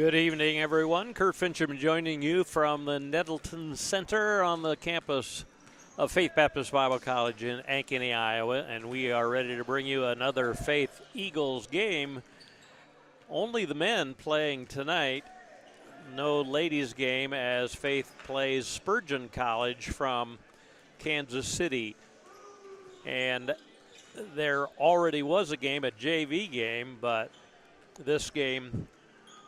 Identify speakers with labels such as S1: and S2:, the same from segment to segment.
S1: Good evening, everyone. Kurt Fincham joining you from the Nettleton Center on the campus of Faith Baptist Bible College in Ankeny, Iowa, and we are ready to bring you another Faith Eagles game. Only the men playing tonight. No ladies game as Faith plays Spurgeon College from Kansas City. And there already was a game, a JV game, but this game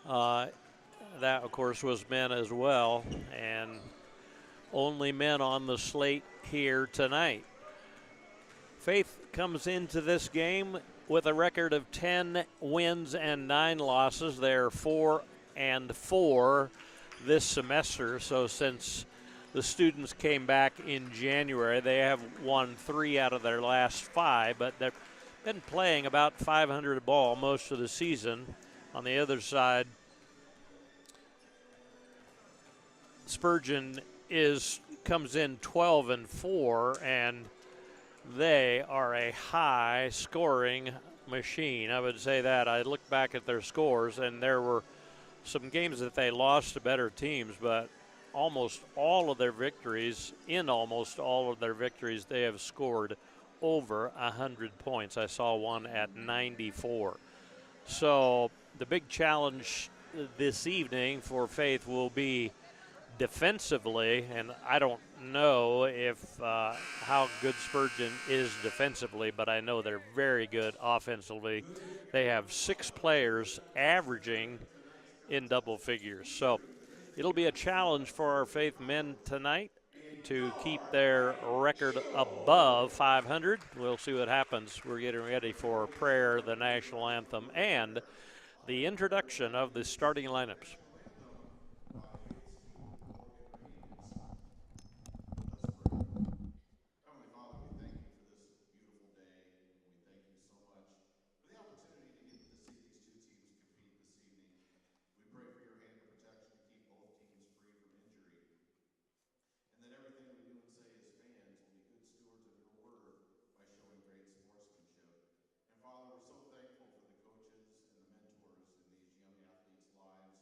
S1: that, of course, was men as well, and only men on the slate here tonight. Faith comes into this game with a record of 10 wins and 9 losses. They're 4-4 this semester, so since the students came back in January, they have won 3 out of their last 5, but they've been playing about 500 ball most of the season. On the other side, Spurgeon comes in 12-4, and they are a high-scoring machine. I would say that. I looked back at their scores, and there were some games that they lost to better teams, but almost all of their victories, they have scored over 100 points. I saw one at 94. So the big challenge this evening for Faith will be defensively, and I don't know if how good Spurgeon is defensively, but I know they're very good offensively. They have 6 players averaging in double figures. So it'll be a challenge for our Faith men tonight to keep their record above 500. We'll see what happens. We're getting ready for prayer, the national anthem, and the introduction of the starting lineups.
S2: Father, we're so thankful for the coaches and the mentors in these young athletes' lives.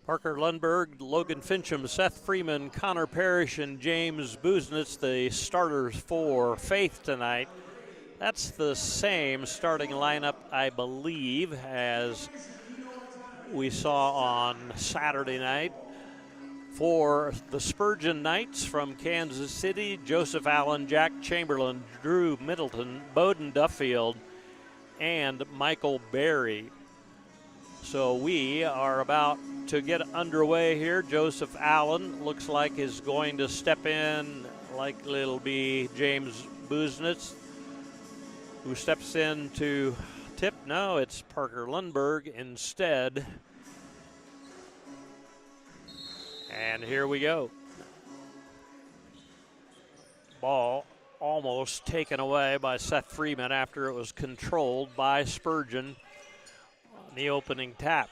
S1: Parker Lundberg, Logan Fincham, Seth Freeman, Connor Parrish, and James Busenitz, the starters for Faith tonight. That's the same starting lineup, I believe, as we saw on Saturday night. For the Spurgeon Knights from Kansas City, Joseph Allen, Jack Chamberlain, Drew Middleton, Bowden Duffield, and Michael Berry. So we are about to get underway here. Joseph Allen looks like is going to step in. Likely it'll be James Busenitz who steps in to tip. No, it's Parker Lundberg instead. And here we go. Ball almost taken away by Seth Freeman after it was controlled by Spurgeon on the opening tap.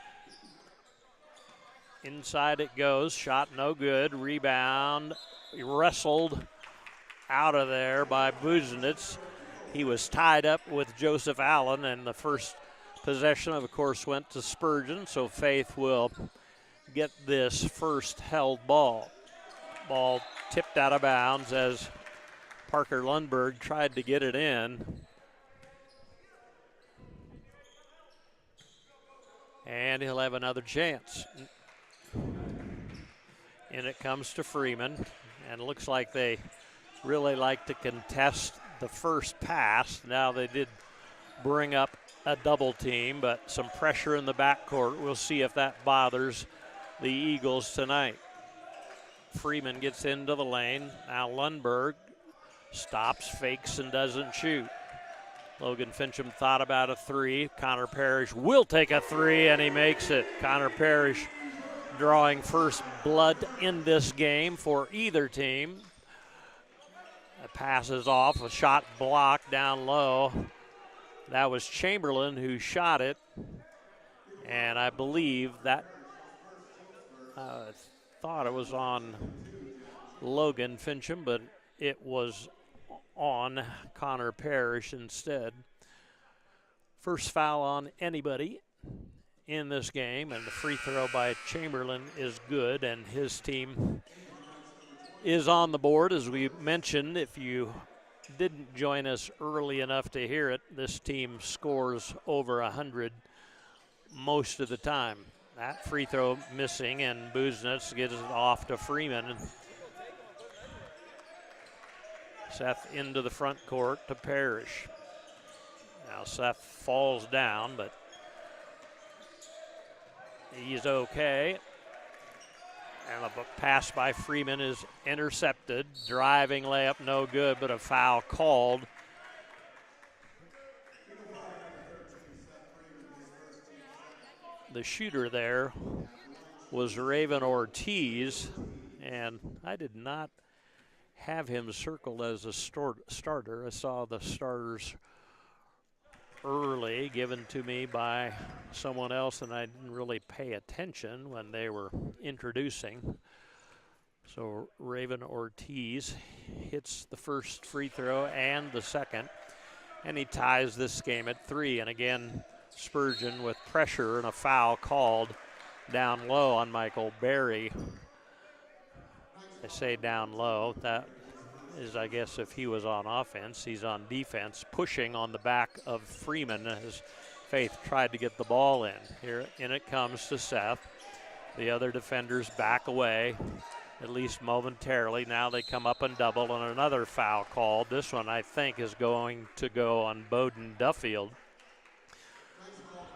S1: Inside it goes, shot no good, rebound, wrestled out of there by Busenitz. He was tied up with Joseph Allen, and the first possession, of course, went to Spurgeon, so Faith will get this first held ball. Ball tipped out of bounds as Parker Lundberg tried to get it in. And he'll have another chance. And it comes to Freeman, and it looks like they really like to contest the first pass. Now they did bring up a double team, but some pressure in the backcourt. We'll see if that bothers the Eagles tonight. Freeman gets into the lane. Now Lundberg stops, fakes, and doesn't shoot. Logan Fincham thought about a three. Connor Parrish will take a three, and he makes it. Connor Parrish drawing first blood in this game for either team. It passes off, a shot blocked down low. That was Chamberlain who shot it, and I believe that thought it was on Logan Fincham, but it was on Connor Parrish instead. First foul on anybody in this game, and the free throw by Chamberlain is good, and his team is on the board. As we mentioned, if you didn't join us early enough to hear it, this team scores over 100 most of the time. That free throw missing, and Busenitz gets it off to Freeman. Seth into the front court to Parrish. Now Seth falls down, but he's okay. And a pass by Freeman is intercepted. Driving layup, no good, but a foul called. The shooter there was Raven Ortiz, and I did not have him circled as a starter. I saw the starters early given to me by someone else, and I didn't really pay attention when they were introducing. So Raven Ortiz hits the first free throw and the second, and he ties this game at 3. And again, Spurgeon with pressure and a foul called down low on Michael Berry. I say down low, that is, I guess, if he was on offense. He's on defense, pushing on the back of Freeman as Faith tried to get the ball in. Here in it comes to Seth. The other defenders back away, at least momentarily. Now they come up and double, and another foul called. This one, I think, is going to go on Bowden Duffield.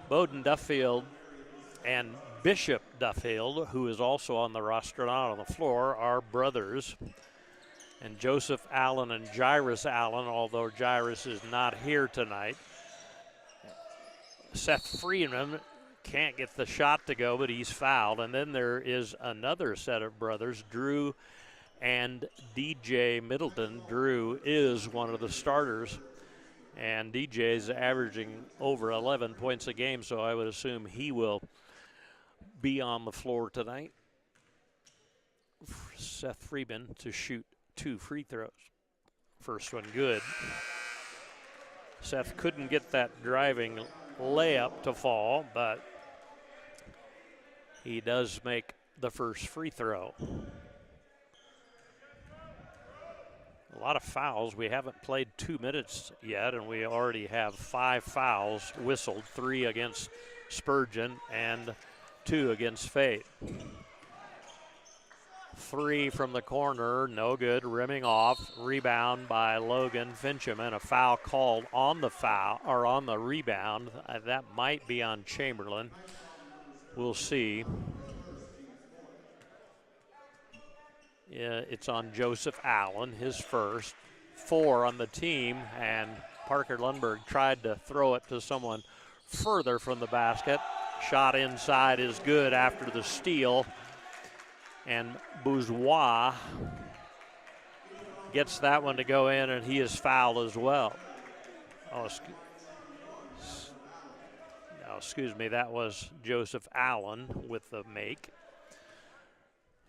S1: Bowden Duffield and Bishop Duffield, who is also on the roster, not on the floor, are brothers. And Joseph Allen and Jairus Allen, although Jairus is not here tonight. Seth Freeman can't get the shot to go, but he's fouled. And then there is another set of brothers, Drew and DJ Middleton. Drew is one of the starters, and DJ is averaging over 11 points a game, so I would assume he will be on the floor tonight. Seth Freeman to shoot 2 free throws. First one good. Seth couldn't get that driving layup to fall, but he does make the first free throw. A lot of fouls. We haven't played 2 minutes yet, and we already have 5 fouls whistled, 3 against Spurgeon and 2 against Faith. 3 from the corner, no good, rimming off, rebound by Logan Fincham, and a foul called on the foul, or on the rebound. That might be on Chamberlain. We'll see. Yeah, it's on Joseph Allen, his first. 4 on the team, and Parker Lundberg tried to throw it to someone further from the basket. Shot inside is good after the steal, and Bourgeois gets that one to go in, and he is fouled as well. Excuse me, that was Joseph Allen with the make.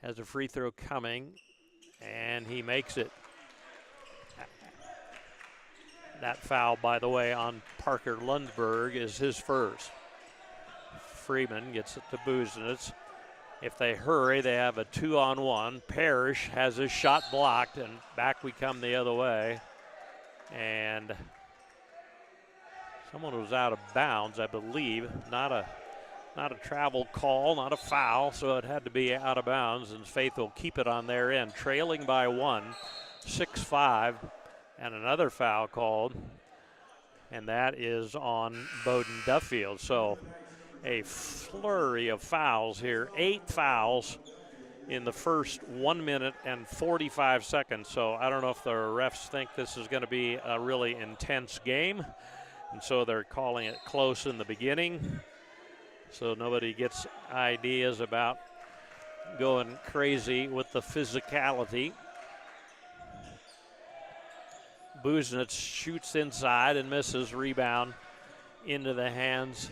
S1: Has a free throw coming, and he makes it. That foul, by the way, on Parker Lundberg is his first. Freeman gets it to Busenitz. If they hurry, they have a 2-on-1. Parrish has his shot blocked, and back we come the other way. And someone was out of bounds, I believe. Not a travel call, not a foul, so it had to be out of bounds, and Faith will keep it on their end. Trailing by 1, 6-5, and another foul called, and that is on Bowden Duffield. So a flurry of fouls here, 8 fouls in the first 1 minute and 45 seconds. So I don't know if the refs think this is going to be a really intense game, and so they're calling it close in the beginning, so nobody gets ideas about going crazy with the physicality. Busenitz shoots inside and misses. Rebound into the hands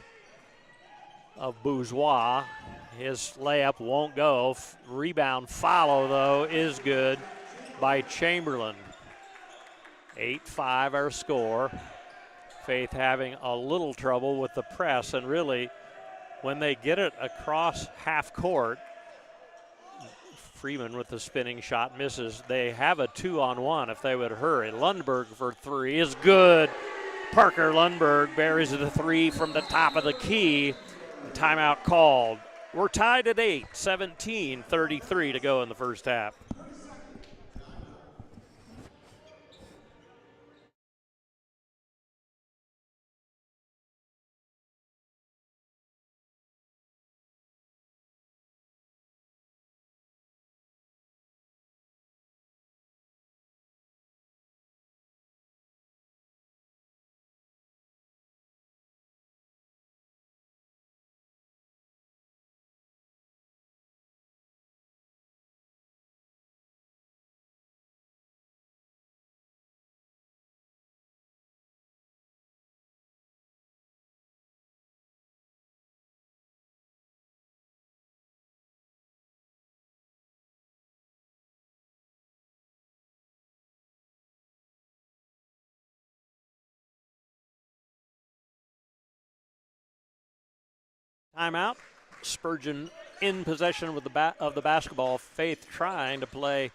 S1: of Bourgeois. His layup won't go. Rebound follow, though, is good by Chamberlain. 8-5 our score. Faith having a little trouble with the press, and really when they get it across half court, Freeman with the spinning shot misses. They have a 2-on-1 if they would hurry. Lundberg for 3 is good. Parker Lundberg buries the 3 from the top of the key. Timeout called. We're tied at 8, 17:33 to go in the first half. Timeout. Spurgeon in possession with of the basketball. Faith trying to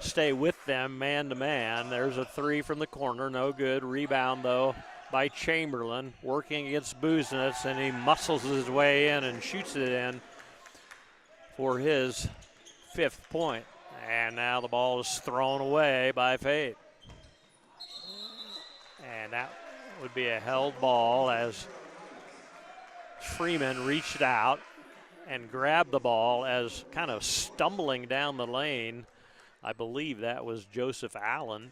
S1: stay with them man-to-man. There's a 3 from the corner, no good. Rebound, though, by Chamberlain, working against Busenitz, and he muscles his way in and shoots it in for his 5th point. And now the ball is thrown away by Faith. And that would be a held ball as Freeman reached out and grabbed the ball as kind of stumbling down the lane. I believe that was Joseph Allen.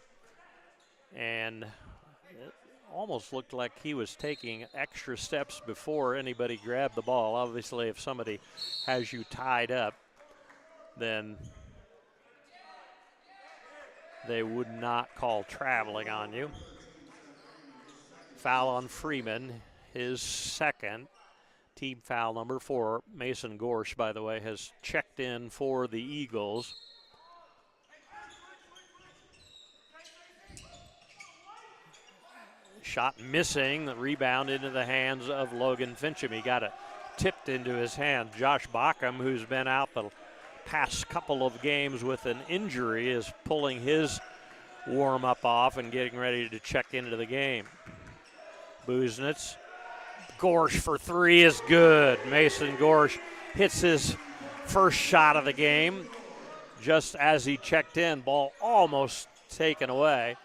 S1: And it almost looked like he was taking extra steps before anybody grabbed the ball. Obviously, if somebody has you tied up, then they would not call traveling on you. Foul on Freeman, his 2nd. Team foul number 4. Mason Gorsh, by the way, has checked in for the Eagles. Shot missing. The rebound into the hands of Logan Fincham. He got a tip knocked into his hand. Josh Bockham, who's been out the past couple of games with an injury, is pulling his warm-up off and getting ready to check into the game. Busenitz, Gorsh for three is good. Mason Gorsh hits his first shot of the game just as he checked in. Ball almost taken away.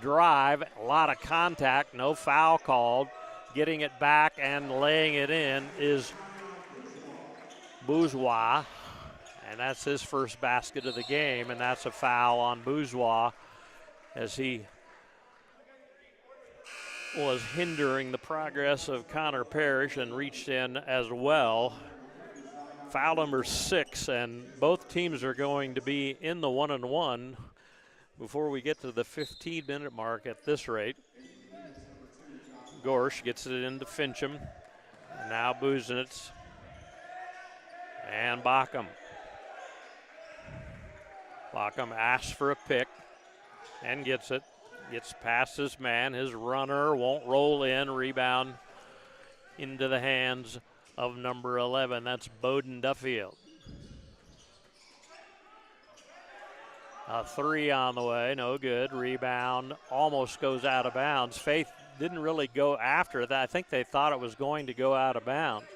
S1: Drive, a lot of contact, no foul called. Getting it back and laying it in is Bourgeois, and that's his first basket of the game, and that's a foul on Bourgeois as he was hindering the progress of Connor Parrish and reached in as well. Foul number 6, and both teams are going to be in the 1-on-1 before we get to the 15-minute mark at this rate. Gorsh gets it into Fincham. And now Busenitz and Bockham. Bockham asks for a pick and gets it. Gets past his man. His runner won't roll in. Rebound into the hands of number 11. That's Bowden Duffield. A three on the way. No good. Rebound almost goes out of bounds. Faith didn't really go after it. I think they thought it was going to go out of bounds.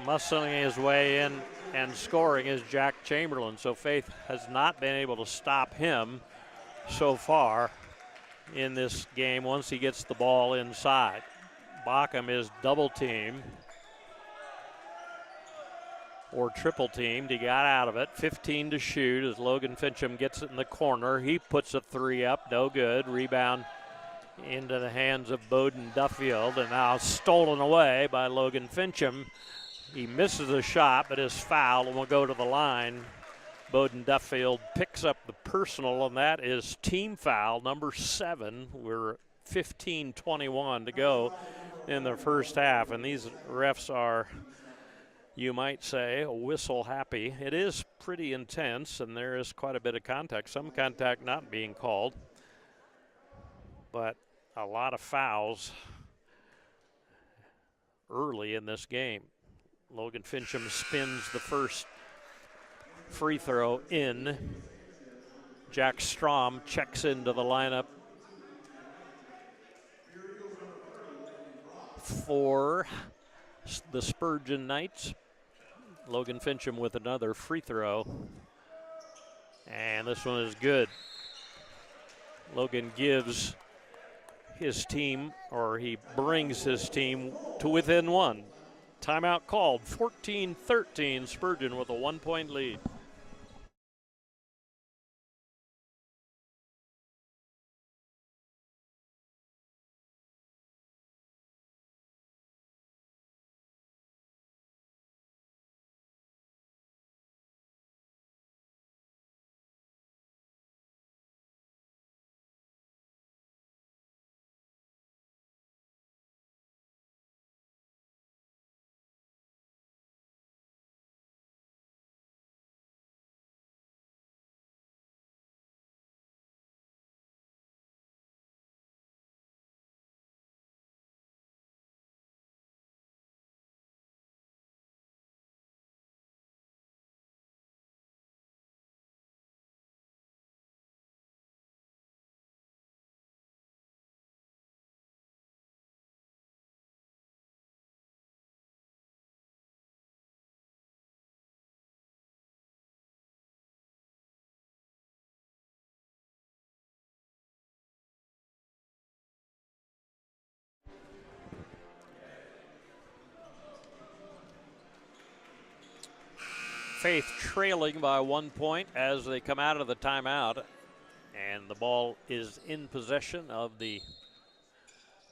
S1: Muscling his way in and scoring is Jack Chamberlain. So Faith has not been able to stop him so far in this game once he gets the ball inside. Bockham is double teamed or triple teamed. He got out of it. 15 to shoot as Logan Fincham gets it in the corner. He puts a three up, no good. Rebound into the hands of Bowden Duffield, and now stolen away by Logan Fincham. He misses a shot, but is fouled and will go to the line. Bowden Duffield picks up the personal, and that is team foul number 7. We're 15:21 to go in the first half, and these refs are, you might say, whistle happy. It is pretty intense, and there is quite a bit of contact, some contact not being called, but a lot of fouls early in this game. Logan Fincham spins the first free throw in. Jack Strom checks into the lineup for the Spurgeon Knights. Logan Fincham with another free throw, and this one is good. Logan gives his team, or he brings his team to within one. Timeout called. 14-13, Spurgeon with a 1-point lead. Faith trailing by 1 point as they come out of the timeout, and the ball is in possession of the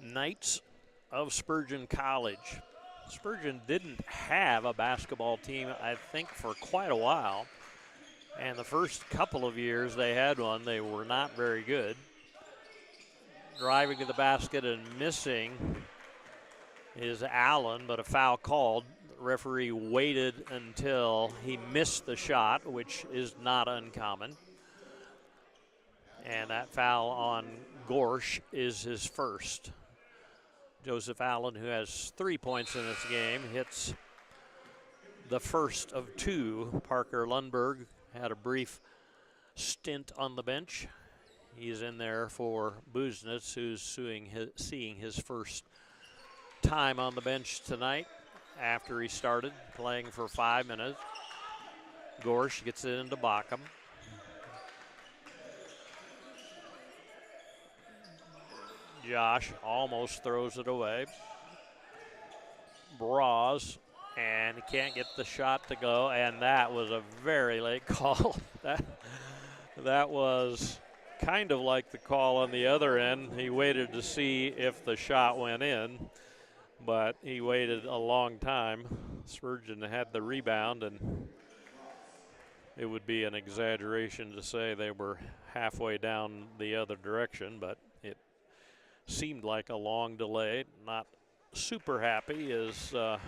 S1: Knights of Spurgeon College. Spurgeon didn't have a basketball team, I think, for quite a while, and the first couple of years they had one, they were not very good. Driving to the basket and missing is Allen, but a foul called. Referee waited until he missed the shot, which is not uncommon. And that foul on Gorsh is his first. Joseph Allen, who has 3 points in this game, hits the first of 2. Parker Lundberg had a brief stint on the bench. He's in there for Busenitz, who's seeing his first time on the bench tonight after he started playing for 5 minutes. Gorsh gets it into Bockham. Josh almost throws it away. Braz, and he can't get the shot to go, and that was a very late call. that was kind of like the call on the other end. He waited to see if the shot went in, but he waited a long time. Spurgeon had the rebound, and it would be an exaggeration to say they were halfway down the other direction, but it seemed like a long delay. Not super happy is the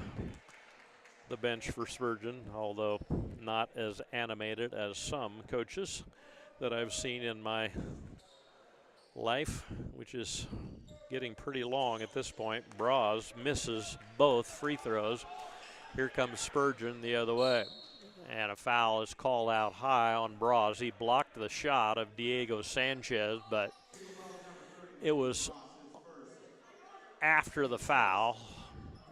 S1: bench for Spurgeon, although not as animated as some coaches that I've seen in my life, which is getting pretty long at this point. Braz misses both free throws. Here comes Spurgeon the other way, and a foul is called out high on Braz. He blocked the shot of Diego Sanchez, but it was after the foul,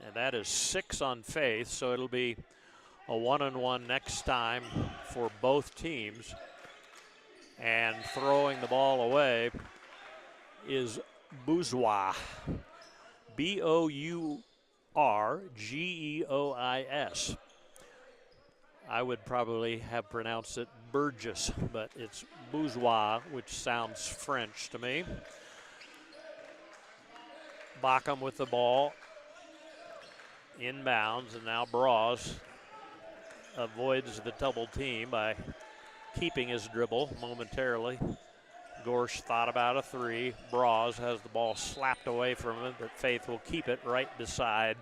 S1: and that is 6 on Faith, so it'll be a 1-on-1 next time for both teams. And throwing the ball away is Bourgeois, Bourgeois. I would probably have pronounced it Burgess, but it's Bourgeois, which sounds French to me. Bockham with the ball, inbounds, and now Braz avoids the double team by keeping his dribble momentarily. Gorsh thought about a 3. Braz has the ball slapped away from him, but Faith will keep it right beside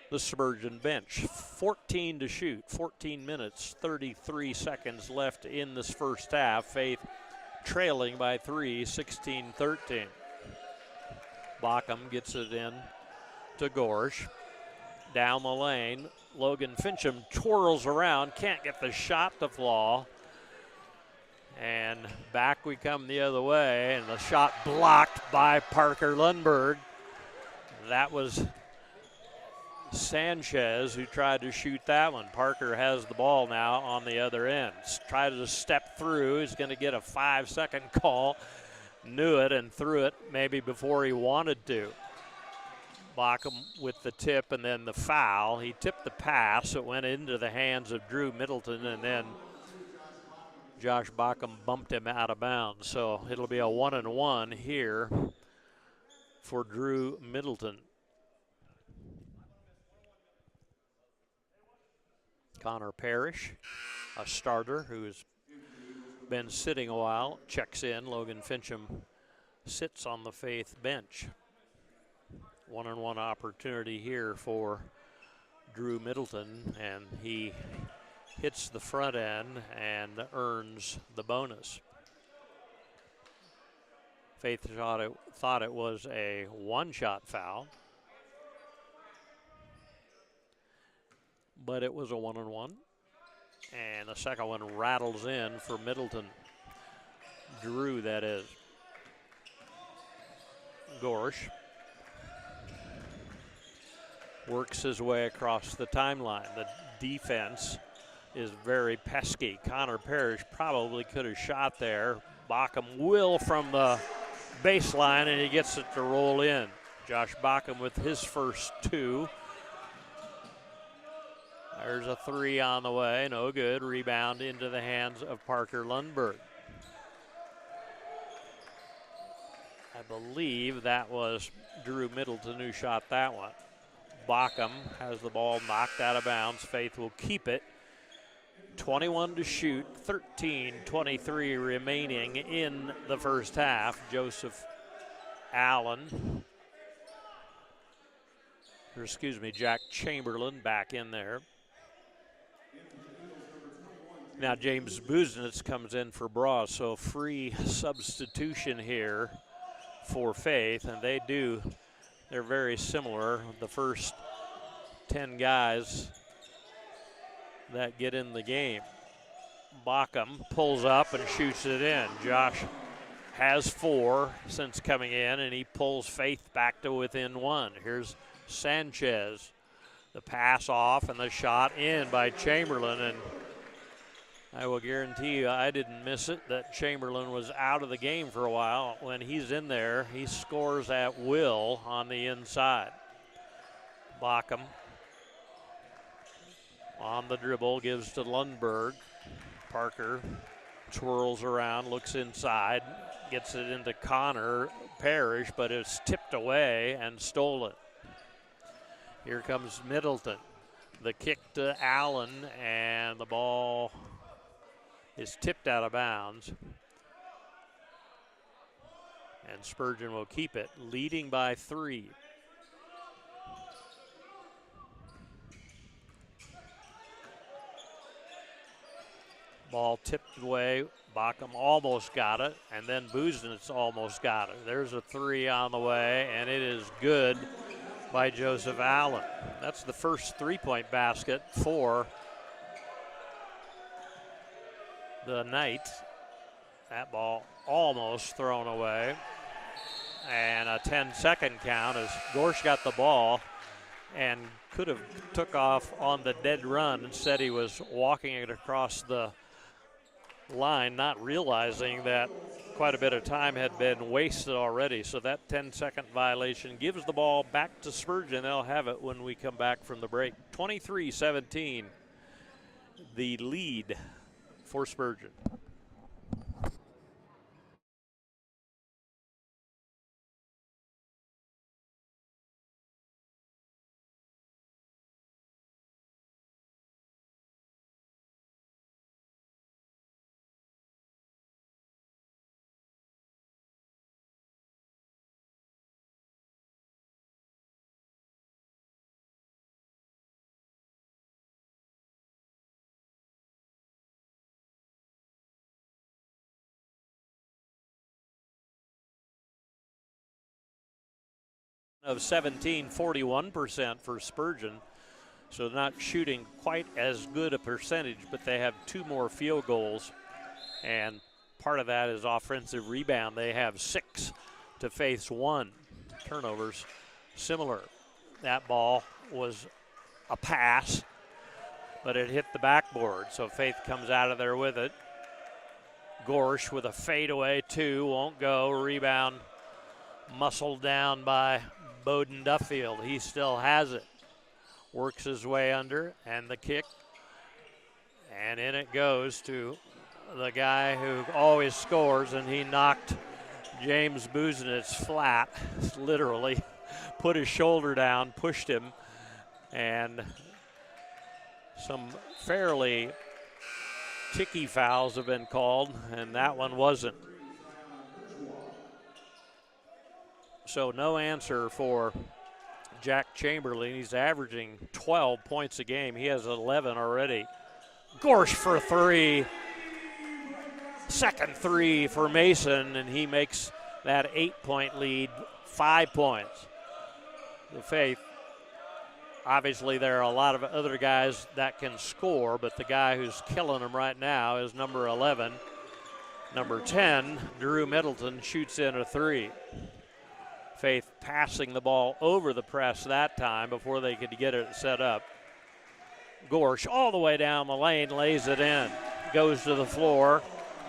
S1: the Spurgeon bench. 14 to shoot, 14 minutes, 33 seconds left in this first half. Faith trailing by 3, 16-13. Bockham gets it in to Gorsh. Down the lane, Logan Fincham twirls around, can't get the shot to fall. And back we come the other way, and the shot blocked by Parker Lundberg. That was Sanchez who tried to shoot that one. Parker has the ball now on the other end. Tried to step through. He's going to get a 5-second call. Knew it and threw it maybe before he wanted to. Bockham with the tip and then the foul. He tipped the pass. It went into the hands of Drew Middleton, and then Josh Bockham bumped him out of bounds. So it'll be a 1-on-1 here for Drew Middleton. Connor Parrish, a starter who has been sitting a while, checks in. Logan Fincham sits on the Faith bench. 1-on-1 opportunity here for Drew Middleton, and he hits the front end and earns the bonus. Faith thought it was a one-shot foul, but it was a 1-on-1. And the second one rattles in for Middleton. Drew, that is. Gorsh works his way across the timeline. The defense is very pesky. Connor Parrish probably could have shot there. Bockham will from the baseline, and he gets it to roll in. Josh Bockham with his first 2. There's a 3 on the way, no good. Rebound into the hands of Parker Lundberg. I believe that was Drew Middleton who shot that one. Bockham has the ball knocked out of bounds. Faith will keep it. 21 to shoot, 13:23 remaining in the first half. Joseph Allen, or excuse me, Jack Chamberlain back in there. Now James Busenitz comes in for Braz, so free substitution here for Faith, and they do They're very similar. The first 10 guys that get in the game. Bockham pulls up and shoots it in. Josh has 4 since coming in, and he pulls Faith back to within 1. Here's Sanchez. The pass off and the shot in by Chamberlain, and I will guarantee you I didn't miss it that Chamberlain was out of the game for a while. When he's in there, he scores at will on the inside. Bockham on the dribble, gives to Lundberg. Parker twirls around, looks inside, gets it into Connor Parrish, but it's tipped away and stolen. Here comes Middleton. The kick to Allen, and the ball is tipped out of bounds. And Spurgeon will keep it, leading by 3. Ball tipped away. Bockham almost got it, and then Busenitz almost got it. There's a 3 on the way, and it is good by Joseph Allen. That's the first 3-point basket for the night. That ball almost thrown away. And a 10-second count as Gorsh got the ball and could have took off on the dead run. Instead, he was walking it across the line, not realizing that quite a bit of time had been wasted already. So that 10-second violation gives the ball back to Spurgeon. They'll have it when we come back from the break. 23-17, the lead for Spurgeon. Of 17, 41% for Spurgeon. So not shooting quite as good a percentage, but they have 2 more field goals. And part of that is offensive rebound. They have 6 to Faith's 1. Turnovers similar. That ball was a pass, but it hit the backboard. So Faith comes out of there with it. Gorsh with a fadeaway 2, won't go. Rebound muscled down by Bowden Duffield. He still has it. Works his way under, and the kick. And in it goes to the guy who always scores, and he knocked James Busenitz flat, literally. Put his shoulder down, pushed him, and some fairly ticky fouls have been called, and that one wasn't. So no answer for Jack Chamberlain. He's averaging 12 points a game. He has 11 already. Gorsh for 3. Second 3 for Mason, and he makes that 8-point lead 5 points. The Faith, obviously there are a lot of other guys that can score, but the guy who's killing them right now is number 11. Number 10, Drew Middleton, shoots in a 3. Faith passing the ball over the press that time before they could get it set up. Gorsh all the way down the lane, lays it in. Goes to the floor.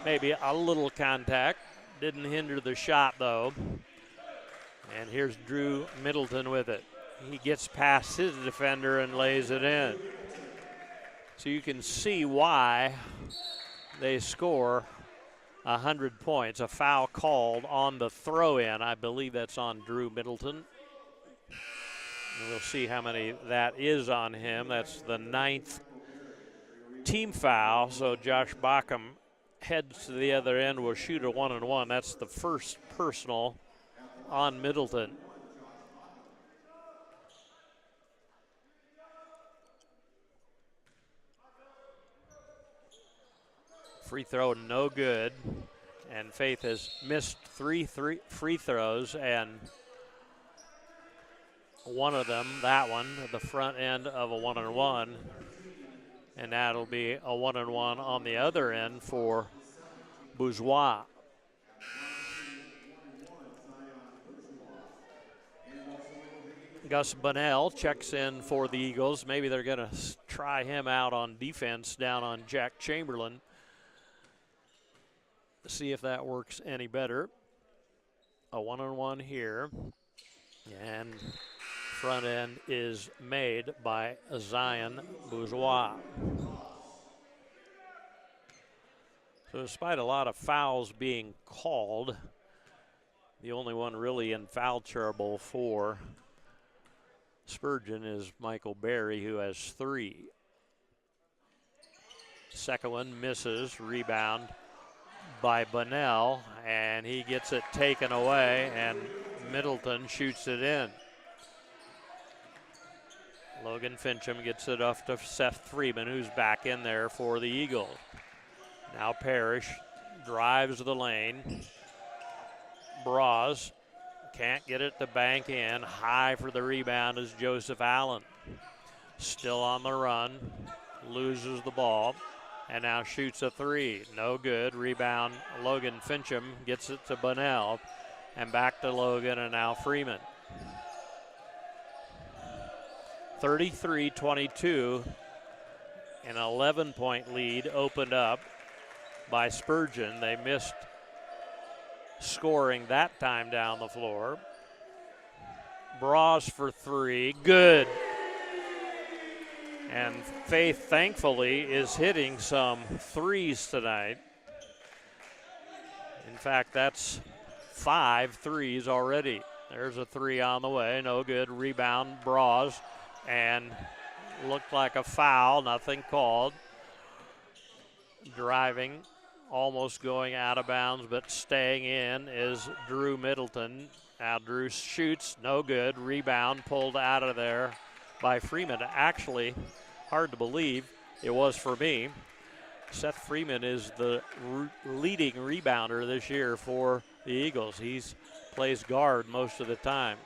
S1: Maybe a little contact. Didn't hinder the shot, though. And here's Drew Middleton with it. He gets past his defender and lays it in. So you can see why they score 100 points. A foul called on the throw-in. I believe that's on Drew Middleton. And we'll see how many that is on him. That's the 9th team foul. So Josh Bockham heads to the other end, will shoot a 1-and-1. That's the first personal on Middleton. Free throw no good, and Faith has missed 3 free throws, and one of them, that one, at the front end of a 1-1. And that'll be a 1-1 on the other end for Bourgeois. Gus Bunnell checks in for the Eagles. Maybe they're going to try him out on defense down on Jack Chamberlain. See if that works any better. A 1-1 here. And front end is made by Zion Bourgeois. So despite a lot of fouls being called, the only one really in foul trouble for Spurgeon is Michael Berry, who has 3. Second one misses, rebound by Bunnell, and he gets it taken away, and Middleton shoots it in. Logan Fincham gets it off to Seth Freeman, who's back in there for the Eagles. Now Parrish drives the lane. Braz can't get it to bank in. High for the rebound is Joseph Allen. Still on the run, loses the ball, and now shoots a 3. No good. Rebound, Logan Fincham gets it to Bunnell, and back to Logan, and now Freeman. 33-22, an 11-point lead opened up by Spurgeon. They missed scoring that time down the floor. Braz for 3, good. And Faith, thankfully, is hitting some threes tonight. In fact, that's 5 threes already. There's a 3 on the way, no good. Rebound, Braz, and looked like a foul, nothing called. Driving, almost going out of bounds, but staying in is Drew Middleton. Now Drew shoots, no good. Rebound pulled out of there by Freeman. Actually, hard to believe, it was for me. Seth Freeman is the leading rebounder this year for the Eagles. He plays guard most of the time.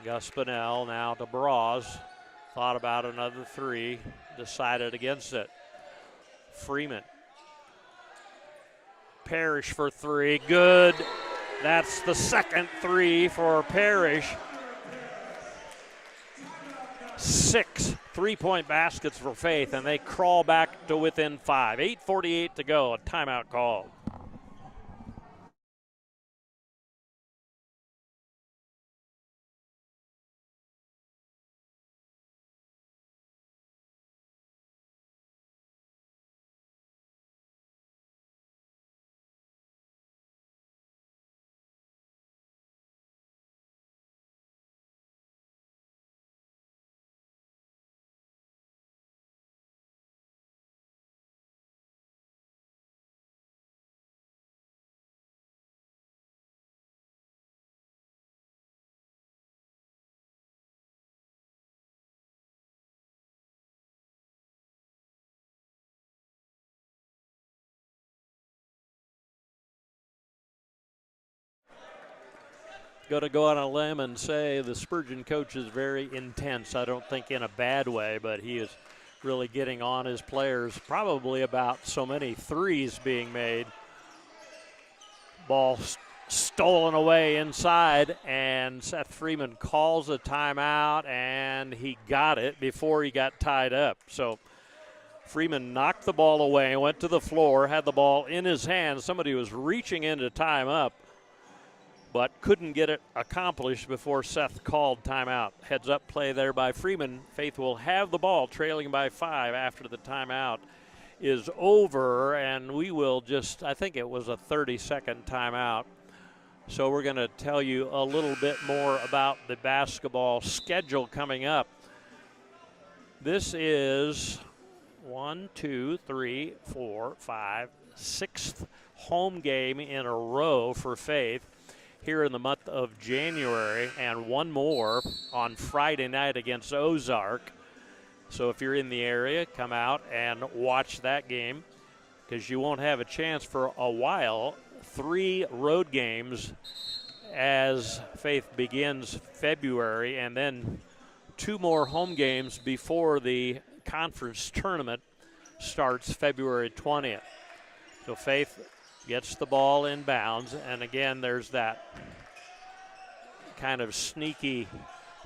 S1: Gus Bunnell now to Braz. Thought about another 3, decided against it. Freeman. Parrish for 3, good. That's the second 3 for Parrish. 6 3-point baskets for Faith, and they crawl back to within 5. 8:48 to go, a timeout called. Going to go on a limb and say the Spurgeon coach is very intense. I don't think in a bad way, but he is really getting on his players, probably about so many threes being made. Ball stolen away inside, and Seth Freeman calls a timeout, and he got it before he got tied up. So Freeman knocked the ball away, went to the floor, had the ball in his hand. Somebody was reaching in to tie him up, but couldn't get it accomplished before Seth called timeout. Heads up play there by Freeman. Faith will have the ball trailing by 5 after the timeout is over, and we will just, I think it was a 30-second timeout. So we're going to tell you a little bit more about the basketball schedule coming up. This is 6th home game in a row for Faith here in the month of January, and one more on Friday night against Ozark. So if you're in the area, come out and watch that game, because you won't have a chance for a while. 3 road games as Faith begins February, and then 2 more home games before the conference tournament starts February 20th. So Faith gets the ball in bounds, and again, there's that kind of sneaky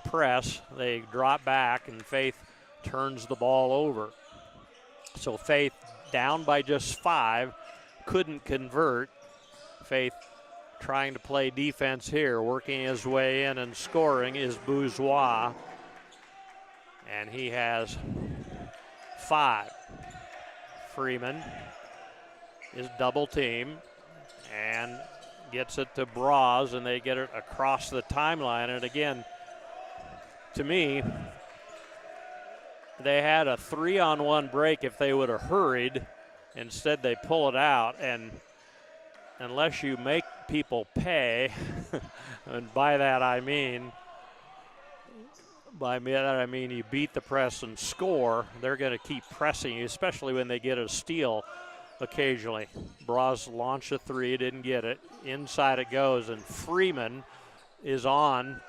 S1: press. They drop back, and Faith turns the ball over. So Faith down by just 5, couldn't convert. Faith trying to play defense here, working his way in and scoring is Bourgeois, and he has 5. Freeman is double team and gets it to Braz, and they get it across the timeline. And again, to me, they had a 3-on-1 break if they would have hurried. Instead, they pull it out, and unless you make people pay, and by that I mean you beat the press and score, they're going to keep pressing you, especially when they get a steal occasionally. Braz launched a 3, didn't get it. Inside it goes, and Freeman is on.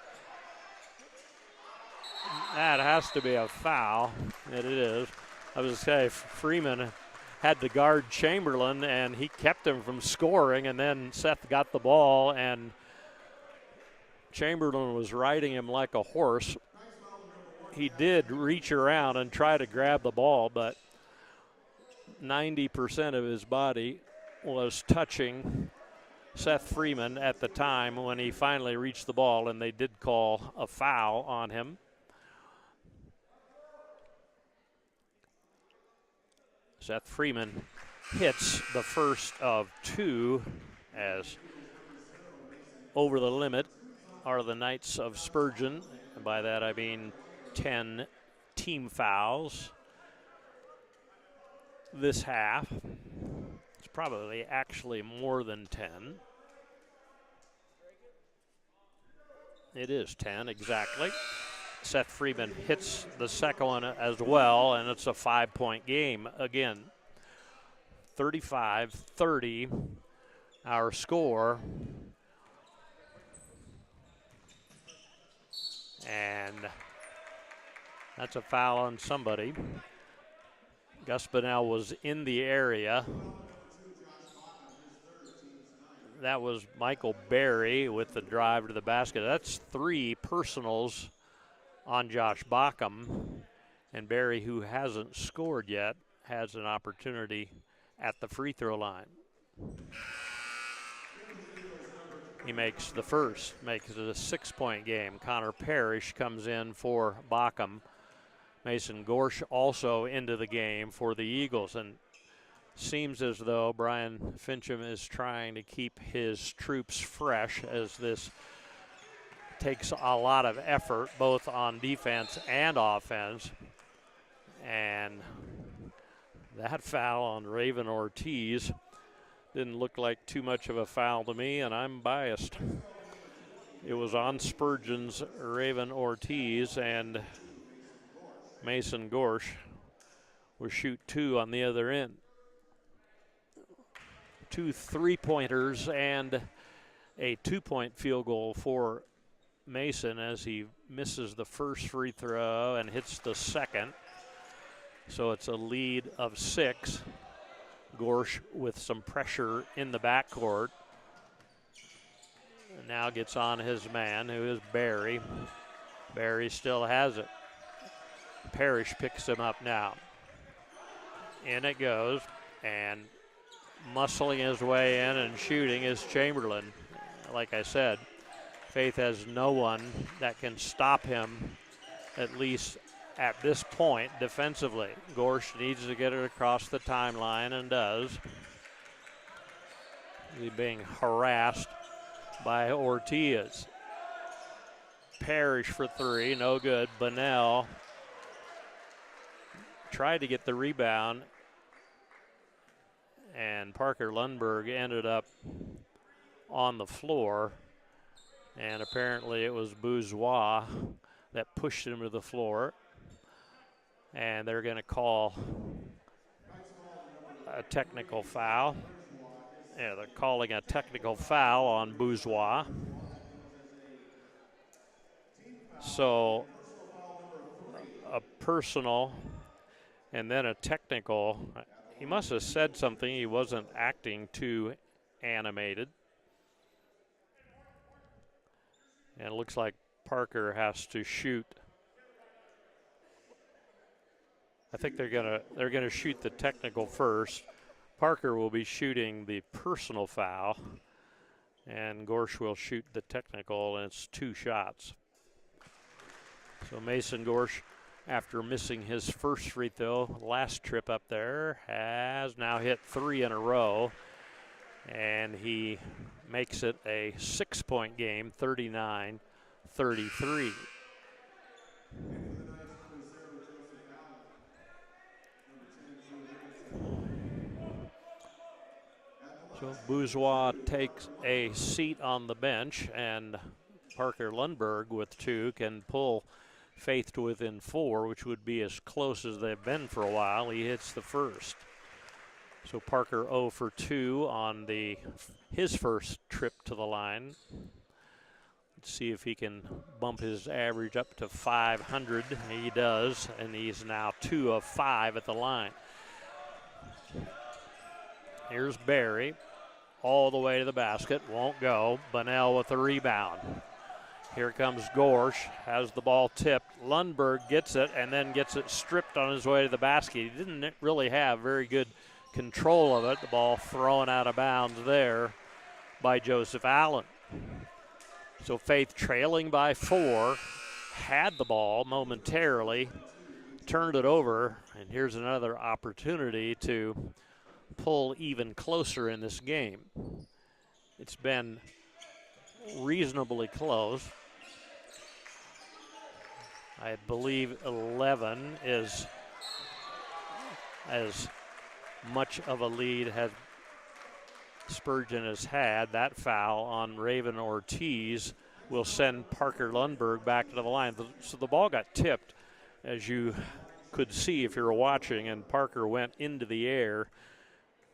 S1: That has to be a foul. It is. I was going to say, Freeman had to guard Chamberlain, and he kept him from scoring, and then Seth got the ball, and Chamberlain was riding him like a horse. He did reach around and try to grab the ball, but 90% of his body was touching Seth Freeman at the time when he finally reached the ball, and they did call a foul on him. Seth Freeman hits the first of 2, as over the limit are the Knights of Spurgeon. And by that I mean 10 team fouls this half. It's probably actually more than 10. It is 10 exactly. Seth Freeman hits the second one as well, and it's a 5-point game again. 35-30, our score. And that's a foul on somebody. Gus Bunnell was in the area. That was Michael Berry with the drive to the basket. That's 3 personals on Josh Bockham, and Barry, who hasn't scored yet, has an opportunity at the free throw line. He makes the first, makes it a 6-point game. Connor Parrish comes in for Bockham. Mason Gorsh also into the game for the Eagles, and seems as though Brian Fincham is trying to keep his troops fresh, as this takes a lot of effort both on defense and offense. And that foul on Raven Ortiz didn't look like too much of a foul to me, and I'm biased. It was on Spurgeon's Raven Ortiz, and Mason Gorsh will shoot 2 on the other end. 2 3-pointers and a 2-point field goal for Mason, as he misses the first free throw and hits the second. So it's a lead of 6. Gorsh with some pressure in the backcourt. And now gets on his man, who is Barry. Barry still has it. Parrish picks him up now. In it goes, and muscling his way in and shooting is Chamberlain. Like I said, Faith has no one that can stop him, at least at this point, defensively. Gorsh needs to get it across the timeline, and does. He's being harassed by Ortiz. Parrish for 3, no good. Bunnell tried to get the rebound, and Parker Lundberg ended up on the floor, and apparently it was Bourgeois that pushed him to the floor, and they're going to call a technical foul. Yeah, they're calling a technical foul on Bourgeois. So a personal and then a technical. He must have said something. He wasn't acting too animated. And it looks like Parker has to shoot. I think they're gonna shoot the technical first. Parker will be shooting the personal foul, and Gorsh will shoot the technical, and it's 2 shots. So Mason Gorsh, after missing his first free throw last trip up there, has now hit 3 in a row, and he makes it a 6-point game, 39-33. So Bourgeois takes a seat on the bench, and Parker Lundberg with 2 can pull Faith to within 4, which would be as close as they've been for a while. He hits the first. So Parker 0 for 2 on his first trip to the line. Let's see if he can bump his average up to 500. He does, and he's now 2 of 5 at the line. Here's Barry, all the way to the basket, won't go. Bunnell with the rebound. Here comes Gorsh, has the ball tipped. Lundberg gets it and then gets it stripped on his way to the basket. He didn't really have very good control of it. The ball thrown out of bounds there by Joseph Allen. So Faith trailing by 4, had the ball momentarily, turned it over, and here's another opportunity to pull even closer in this game. It's been reasonably close. I believe 11 is as much of a lead as Spurgeon has had. That foul on Raven Ortiz will send Parker Lundberg back to the line. So the ball got tipped, as you could see if you were watching, and Parker went into the air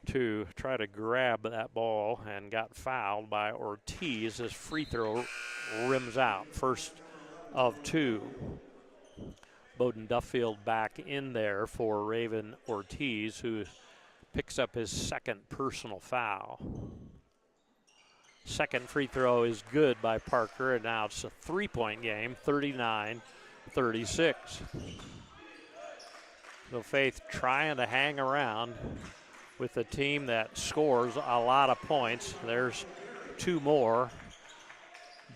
S1: to try to grab that ball and got fouled by Ortiz. His free throw rims out, first of 2. Bowden Duffield back in there for Raven Ortiz, who picks up his second personal foul. Second free throw is good by Parker, and now it's a 3-point game, 39-36. So Faith trying to hang around with a team that scores a lot of points. There's 2 more.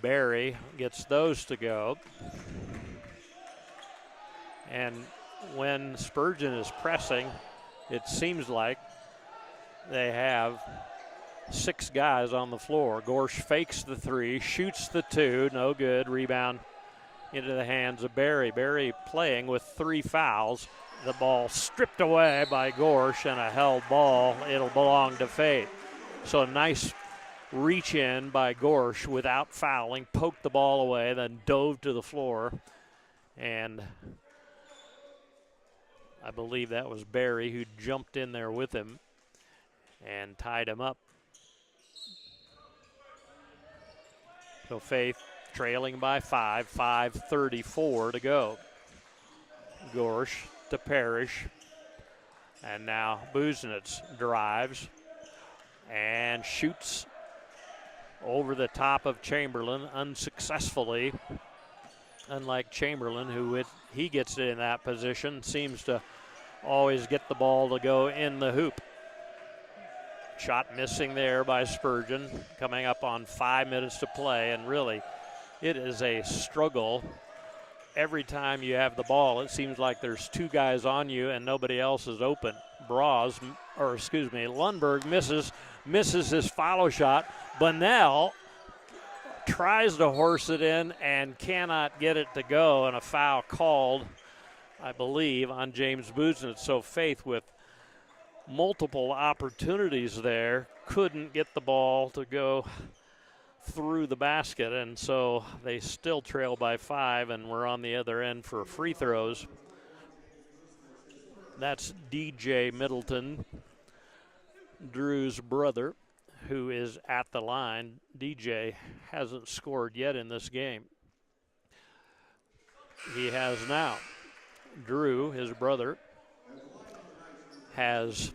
S1: Barry gets those to go. And when Spurgeon is pressing, it seems like they have 6 guys on the floor. Gorsh fakes the 3, shoots the 2, no good. Rebound into the hands of Barry. Barry playing with 3 fouls. The ball stripped away by Gorsh, and a held ball. It'll belong to Faith. So a nice reach in by Gorsh without fouling, poked the ball away, then dove to the floor. And I believe that was Barry who jumped in there with him and tied him up. So Faith trailing by 5, 5:34 to go. Gorsh to Parrish. And now Busenitz drives and shoots over the top of Chamberlain unsuccessfully. Unlike Chamberlain, who he gets in that position, seems to always get the ball to go in the hoop. Shot missing there by Spurgeon, coming up on 5 minutes to play, and really it is a struggle. Every time you have the ball, it seems like there's 2 guys on you and nobody else is open. Lundberg misses his follow shot. Bunnell tries to horse it in and cannot get it to go, and a foul called, I believe, on James Busenitz. So Faith, with multiple opportunities there, couldn't get the ball to go through the basket, and so they still trail by 5, and we're on the other end for free throws. That's DJ Middleton, Drew's brother, who is at the line. DJ hasn't scored yet in this game. he has now. Drew, his brother, has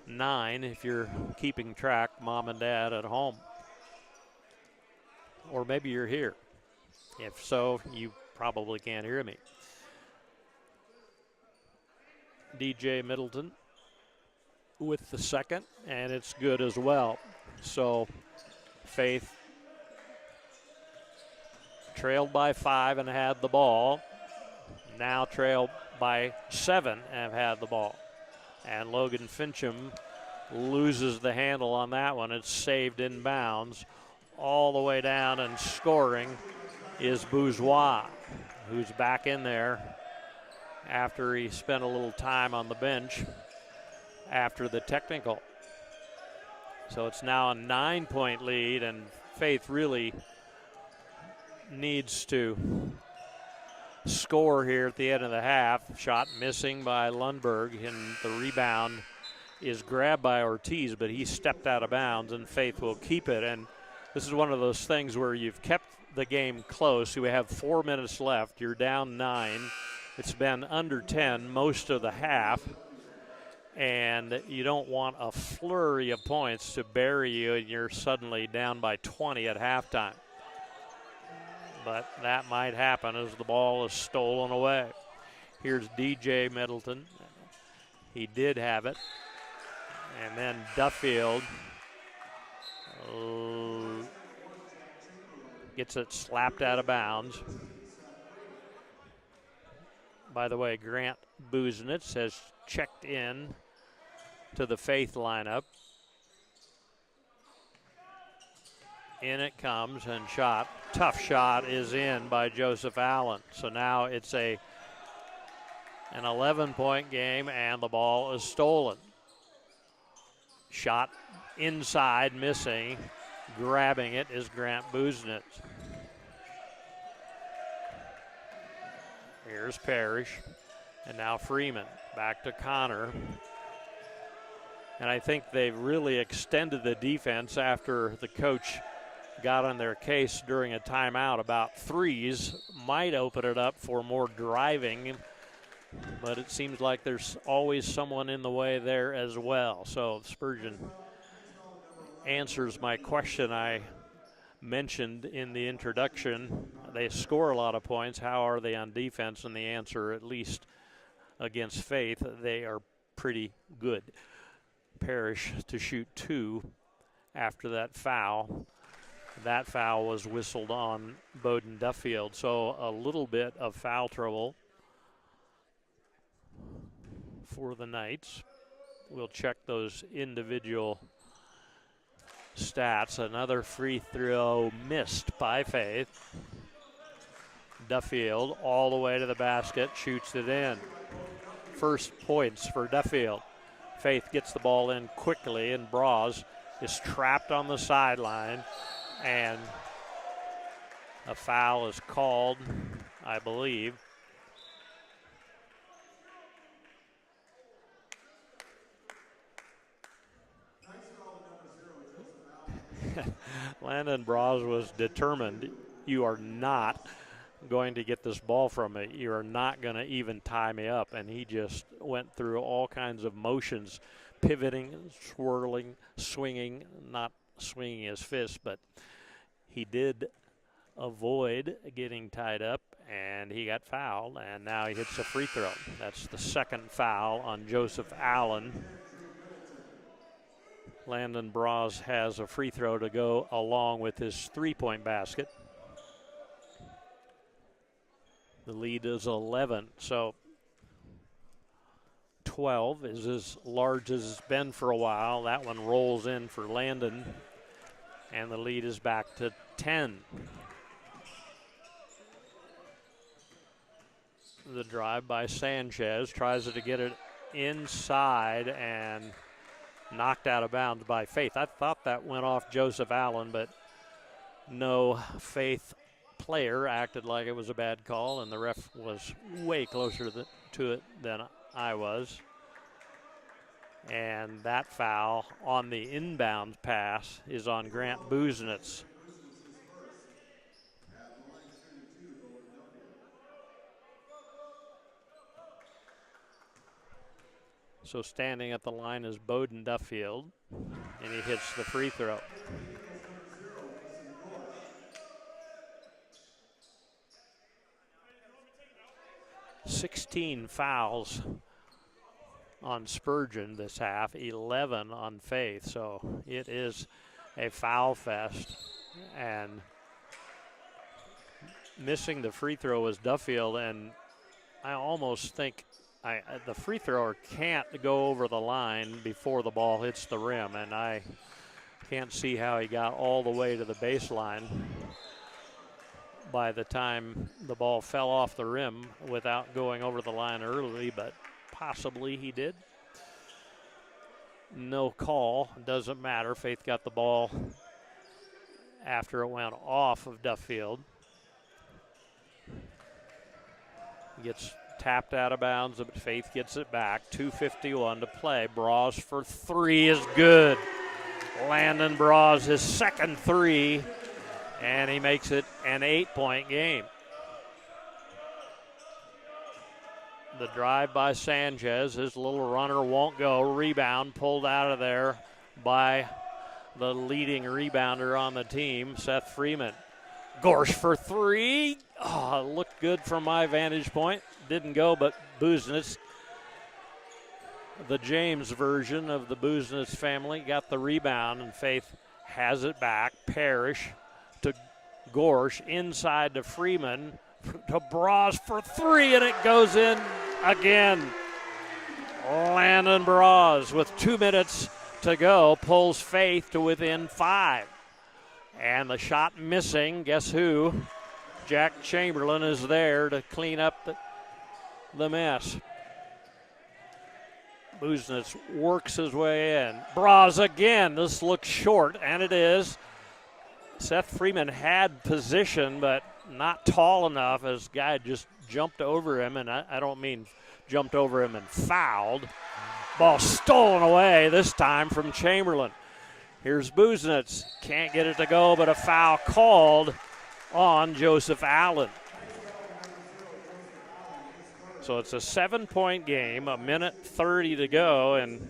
S1: 9 if you're keeping track, mom and dad at home. Or maybe you're here. If so, you probably can't hear me. DJ Middleton with the second, and it's good as well. So Faith trailed by 5 and had the ball. Now trailed by 7 and have had the ball. And Logan Fincham loses the handle on that one. It's saved in bounds. All the way down and scoring is Bourgeois, who's back in there after he spent a little time on the bench after the technical. So it's now a 9-point lead, and Faith really needs to score here at the end of the half. Shot missing by Lundberg, and the rebound is grabbed by Ortiz, but he stepped out of bounds, and Faith will keep it. And this is one of those things where you've kept the game close. We have 4 minutes left. You're down 9. It's been under 10 most of the half, and you don't want a flurry of points to bury you, and you're suddenly down by 20 at halftime. But that might happen as the ball is stolen away. Here's DJ Middleton. He did have it. And then Duffield gets it slapped out of bounds. By the way, Grant Busenitz has checked in to the Faith lineup. In it comes and shot. Tough shot is in by Joseph Allen. So now it's an 11-point game, and the ball is stolen. Shot inside, missing. Grabbing it is Grant Busenitz. Here's Parrish, and now Freeman. Back to Connor. And I think they've really extended the defense after the coach got on their case during a timeout about threes. Might open it up for more driving, but it seems like there's always someone in the way there as well. So Spurgeon answers my question I mentioned in the introduction. They score a lot of points. How are they on defense? And the answer, at least against Faith, they are pretty good. Parrish to shoot 2 after that foul. That foul was whistled on Bowden Duffield. So a little bit of foul trouble for the Knights. We'll check those individual stats. Another free throw missed by Faith. Duffield all the way to the basket, shoots it in. First points for Duffield. Faith gets the ball in quickly, and Braz is trapped on the sideline, and a foul is called, I believe. Landon Braz was determined. You are not going to get this ball from me. You are not going to even tie me up. And he just went through all kinds of motions, pivoting, swirling, swinging, not swinging his fist, but he did avoid getting tied up, and he got fouled, and now he hits a free throw. That's the second foul on Joseph Allen. Landon Braz has a free throw to go along with his three-point basket. The lead is 11, so 12 is as large as it's been for a while. That one rolls in for Landon, and the lead is back to 10. The drive by Sanchez, tries to get it inside and knocked out of bounds by Faith. I thought that went off Joseph Allen, but no, Faith player acted like it was a bad call, and the ref was way closer to it than I was. And that foul on the inbound pass is on Grant Busenitz. So standing at the line is Bowden Duffield, and he hits the free throw. "16 fouls on Spurgeon this half, 11 on Faith, so it is a foul fest. And missing the free throw was Duffield, and I almost think the free thrower can't go over the line before the ball hits the rim, and I can't see how he got all the way to the baseline by the time the ball fell off the rim without going over the line early, but possibly he did. No call, doesn't matter. Faith got the ball after it went off of Duffield. Gets tapped out of bounds, but Faith gets it back. 2:51 to play. Bras for three is good. Landon Bras, his second three, and he makes it an 8-point game. The drive by Sanchez, his little runner won't go. Rebound pulled out of there by the leading rebounder on the team, Seth Freeman. Gorsh for three. Oh, looked good from my vantage point. Didn't go, but Busenitz, the James version of the Busenitz family, got the rebound, and Faith has it back. Parrish to Gorsh, inside to Freeman, to Bras for three, and it goes in again. Landon Bras, with 2 minutes to go, pulls Faith to within 5. And the shot missing, guess who? Jack Chamberlain is there to clean up the mess. Busenitz works his way in. Bras again, this looks short, and it is. Seth Freeman had position, but not tall enough, as guy just jumped over him, and I don't mean jumped over him and fouled. Ball stolen away, this time from Chamberlain. Here's Busenitz, can't get it to go, but a foul called on Joseph Allen. So it's a 7-point game, 1:30 to go, and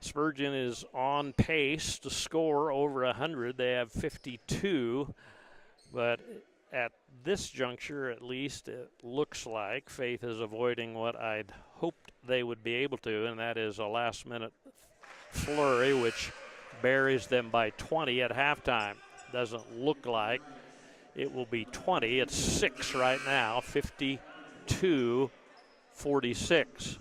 S1: Spurgeon is on pace to score over 100. They have 52, but at this juncture, at least, it looks like Faith is avoiding what I'd hoped they would be able to, and that is a last-minute flurry, which buries them by 20 at halftime. Doesn't look like it will be 20. It's 6 right now, 52-46.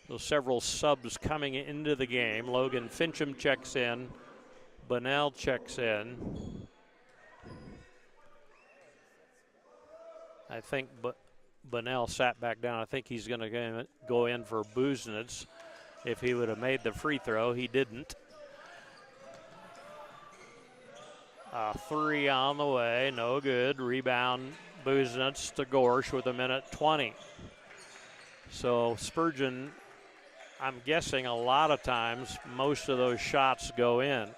S1: So several subs coming into the game. Logan Fincham checks in. Bunnell checks in. I think Bunnell sat back down. I think he's going to go in for Busenitz. If he would have made the free throw, he didn't. 3 on the way, no good. Rebound, Busenitz to Gorsh with 1:20. So Spurgeon, I'm guessing a lot of times, most of those shots go in.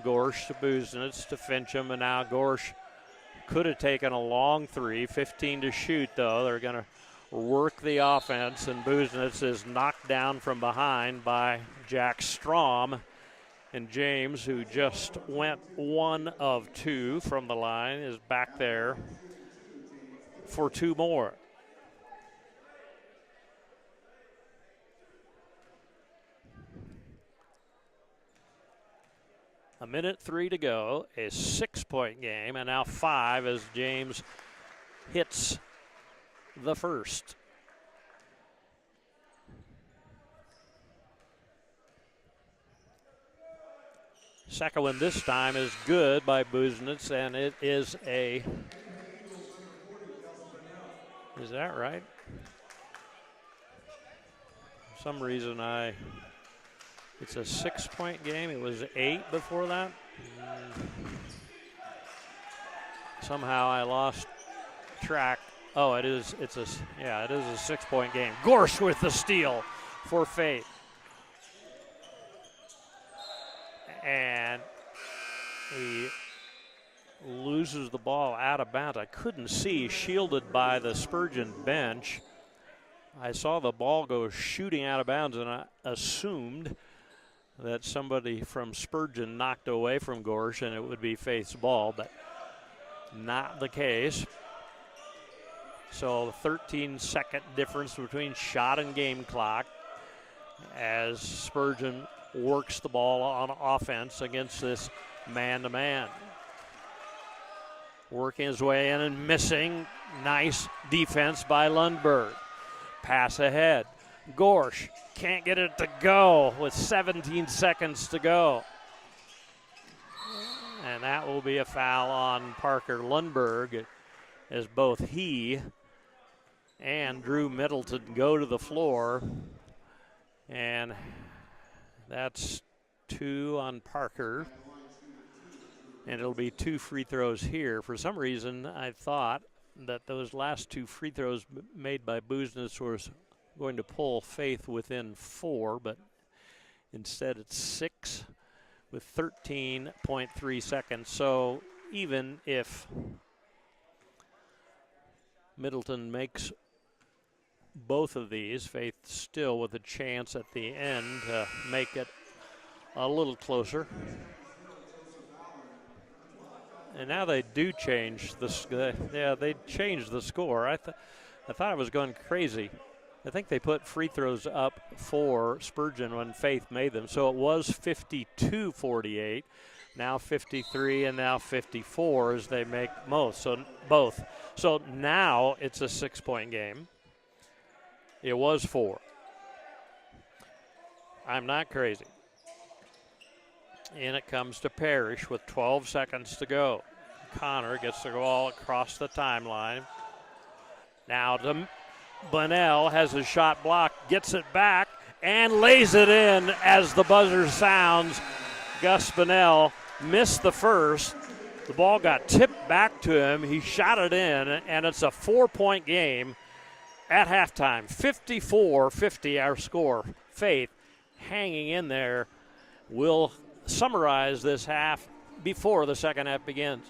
S1: Gorsh to Busenitz to Fincham, and now Gorsh could have taken a long three. 15 to shoot, though. They're going to work the offense, and Busenitz is knocked down from behind by Jack Strom. And James, who just went 1 of 2 from the line, is back there for 2 more. A 1:03 to go, a 6-point game, and now 5 as James hits the first. Second one this time is good by Busenitz, and it is is that right? For some reason it's a 6-point game. It was 8 before that. Somehow I lost track. Oh, it is a 6-point game. Gorsh with the steal for Faith. And he loses the ball out of bounds. I couldn't see, shielded by the Spurgeon bench. I saw the ball go shooting out of bounds, and I assumed that somebody from Spurgeon knocked away from Gorsh and it would be Faith's ball, but not the case. So 13-second difference between shot and game clock as Spurgeon works the ball on offense against this man-to-man. Working his way in and missing. Nice defense by Lundberg. Pass ahead. Gorsh can't get it to go with 17 seconds to go. And that will be a foul on Parker Lundberg as both he and Drew Middleton go to the floor. And that's 2 on Parker. And it'll be 2 free throws here. For some reason, I thought that those last 2 free throws made by Business was going to pull Faith within 4, but instead it's 6 with 13.3 seconds. So even if Middleton makes both of these, Faith still with a chance at the end to make it a little closer. And now they do change this. They changed the score. I thought I was going crazy. I think they put free throws up for Spurgeon when Faith made them. So it was 52-48, now 53, and now 54 as they make both. So now it's a 6-point game. It was 4. I'm not crazy. In it comes to Parrish with 12 seconds to go. Connor gets the ball across the timeline. Now to Bunnell, has his shot blocked, gets it back, and lays it in as the buzzer sounds. Gus Bunnell missed the first. The ball got tipped back to him. He shot it in, and it's a 4-point game at halftime. 54-50 our score. Faith hanging in there. We'll summarize this half before the second half begins.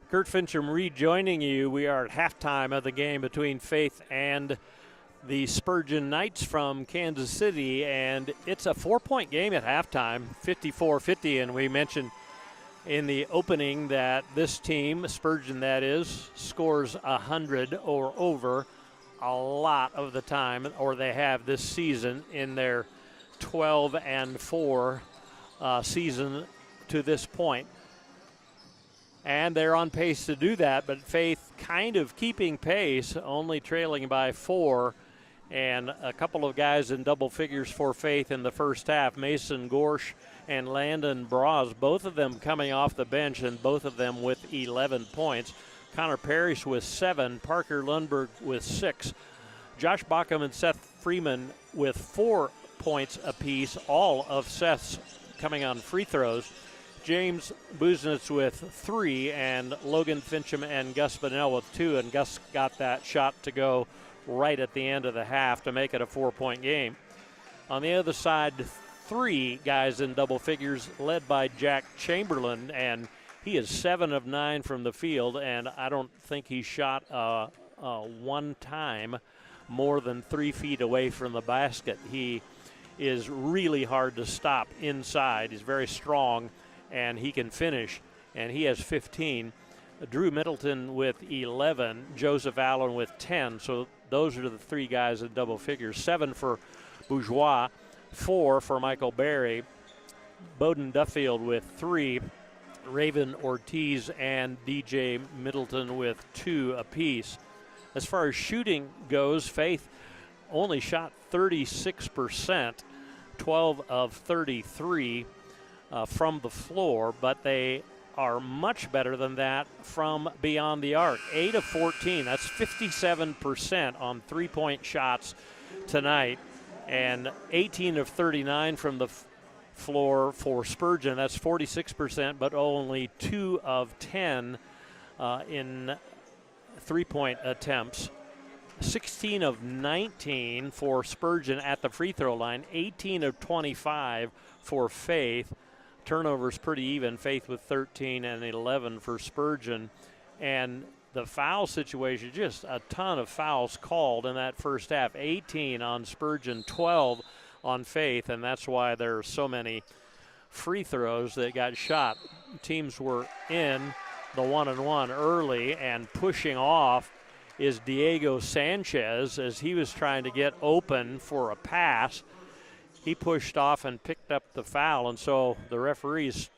S1: Kurt Fincham rejoining you. We are at halftime of the game between Faith and the Spurgeon Knights from Kansas City, and it's a 4-point game at halftime, 54-50, and we mentioned in the opening that this team, Spurgeon that is, scores 100 or over a lot of the time, or they have this season in their 12-4 season to this point. And they're on pace to do that, but Faith kind of keeping pace, only trailing by 4. And a couple of guys in double figures for Faith in the first half, Mason Gorsh and Landon Braz, both of them coming off the bench and both of them with 11 points. Connor Parrish with 7, Parker Lundberg with 6, Josh Bockham and Seth Freeman with 4 points apiece, all of Seth's coming on free throws. James Busenitz with 3, and Logan Fincham and Gus Bonnell with 2, and Gus got that shot to go right at the end of the half to make it a 4-point game. On the other side, 3 guys in double figures, led by Jack Chamberlain, and he is 7 of 9 from the field, and I don't think he shot one time more than 3 feet away from the basket. He is really hard to stop inside. He's very strong, and he can finish, and he has 15. Drew Middleton with 11, Joseph Allen with 10. So those are the 3 guys in double figures. 7 for Bourgeois, 4 for Michael Berry, Bowden Duffield with 3, Raven Ortiz and DJ Middleton with 2 apiece. As far as shooting goes, Faith only shot 36%, 12 of 33 from the floor, but they are much better than that from beyond the arc. 8 of 14, that's 57% on 3-point shots tonight, and 18 of 39 from the floor for Spurgeon. That's 46%, but only 2 of 10 in 3-point attempts. 16 of 19 for Spurgeon at the free throw line, 18 of 25 for Faith. Turnovers pretty even, Faith with 13 and 11 for Spurgeon. And the foul situation, just a ton of fouls called in that first half. 18 on Spurgeon, 12 on Faith, and that's why there are so many free throws that got shot. Teams were in the 1-and-1 early, and pushing off is Diego Sanchez as he was trying to get open for a pass. He pushed off and picked up the foul, and so the referees